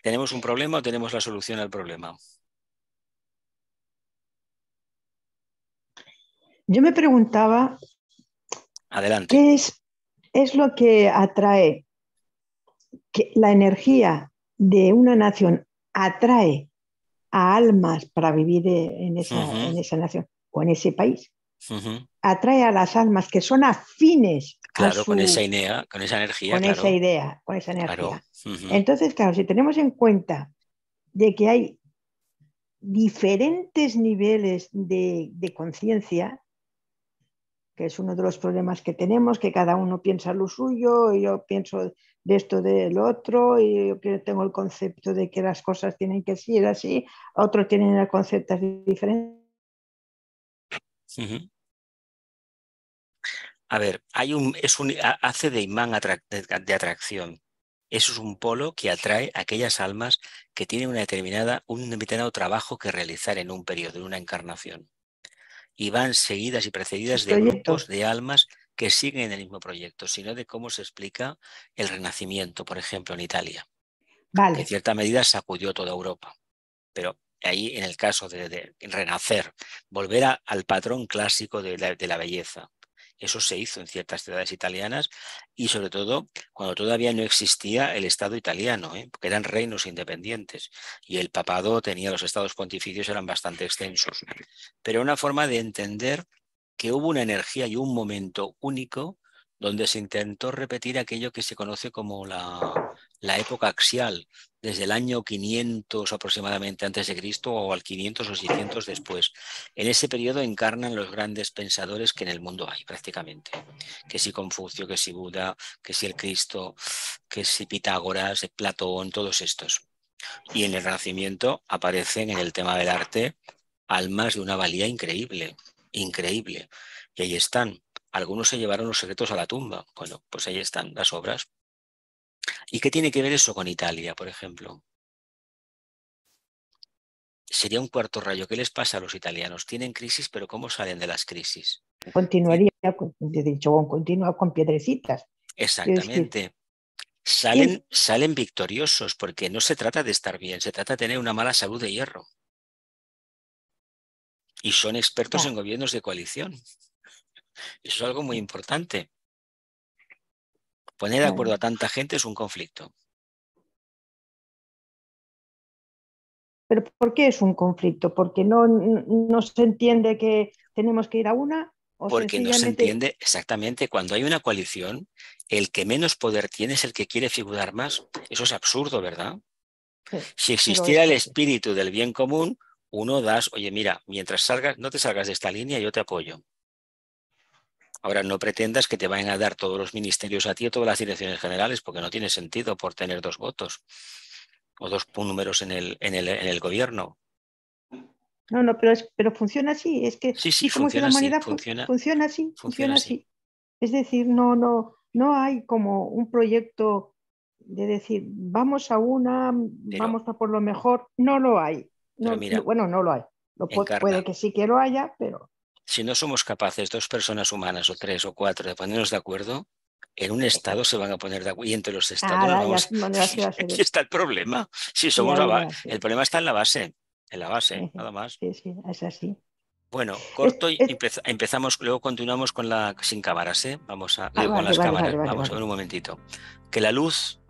¿Tenemos un problema o tenemos la solución al problema? Yo me preguntaba Adelante. qué es lo que atrae, que la energía de una nación atrae a almas para vivir Ujú, en esa nación o en ese país. ujú. Atrae a las almas que son afines a Claro, con esa idea, con esa energía, con esa claro, idea, con esa claro. energía. Ujú, Entonces, claro, si tenemos en cuenta de que hay diferentes niveles de conciencia, que es uno de los problemas que tenemos, que cada uno piensa lo suyo, y yo pienso de esto, del otro, y yo tengo el concepto de que las cosas tienen que ser así, otros tienen el concepto diferente. ujú. A ver, hace de imán de atracción. Eso es un polo que atrae a aquellas almas que tienen un determinado trabajo que realizar en un periodo, en una encarnación. Y van seguidas y Su precedidas de grupos proyecto. de almas que siguen el mismo proyecto, sino de cómo se explica el Renacimiento, por ejemplo, en Italia, que en Vale, cierta medida sacudió toda Europa. Pero ahí en el caso de renacer, volver al patrón clásico de la belleza. Eso se hizo en ciertas ciudades italianas y sobre todo cuando todavía no existía el Estado italiano, porque eran reinos independientes y el papado tenía, los estados pontificios eran bastante extensos. Pero una forma de entender que hubo una energía y un momento único donde se intentó repetir aquello que se conoce como la época axial, desde el año 500 aproximadamente antes de Cristo o al 500 o 600 después. En ese periodo encarnan los grandes pensadores que en el mundo hay prácticamente. Que si Confucio, que si Buda, que si el Cristo, que si Pitágoras, Platón, todos estos. Y en el Renacimiento aparecen en el tema del arte almas de una valía increíble, increíble. Y ahí están. Algunos se llevaron los secretos a la tumba. Bueno, pues ahí están las obras. ¿Y qué tiene que ver eso con Italia, por ejemplo? Sería un cuarto rayo. ¿Qué les pasa a los italianos? Tienen crisis, pero ¿cómo salen de las crisis? Continuaría, he dicho, continúa con piedrecitas. Exactamente. Salen victoriosos, porque no se trata de estar bien, se trata de tener una mala salud de hierro. Y son expertos en gobiernos de coalición. Eso es algo muy importante. Poner de acuerdo a tanta gente es un conflicto. ¿Pero por qué es un conflicto? ¿Porque no se entiende que tenemos que ir a una? ¿O porque no se sencillamente... entiende exactamente cuando hay una coalición, el que menos poder tiene es el que quiere figurar más. Eso es absurdo, ¿verdad? Si existiera el espíritu del bien común, uno das, oye, mira, mientras salgas, no te salgas de esta línea, yo te apoyo. Ahora, no pretendas que te vayan a dar todos los ministerios a ti o todas las direcciones generales, porque no tiene sentido por tener 2 votos o 2 números en el gobierno. No, pero funciona así. Es que Sí, como si la funciona así, humanidad funciona así. Es decir, no hay como un proyecto de decir, vamos a una, vamos a por lo mejor. No lo hay. Pero mira, bueno, no lo hay. Puede que sí que lo haya, pero... Si no somos capaces, 2 personas humanas o 3 o 4, de ponernos de acuerdo, en un estado se van a poner de acuerdo. Y entre los estados, aquí está el problema. Si somos el problema está en la base, nada más. Sí, es así. Bueno, corto y empezamos, luego continuamos con sin cámaras, Vamos a con las cámaras. Vamos a ver un momentito. Que la luz,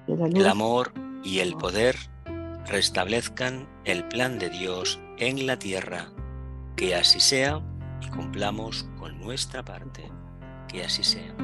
el amor y el poder restablezcan el plan de Dios en la tierra. Que así sea y cumplamos con nuestra parte. Que así sea.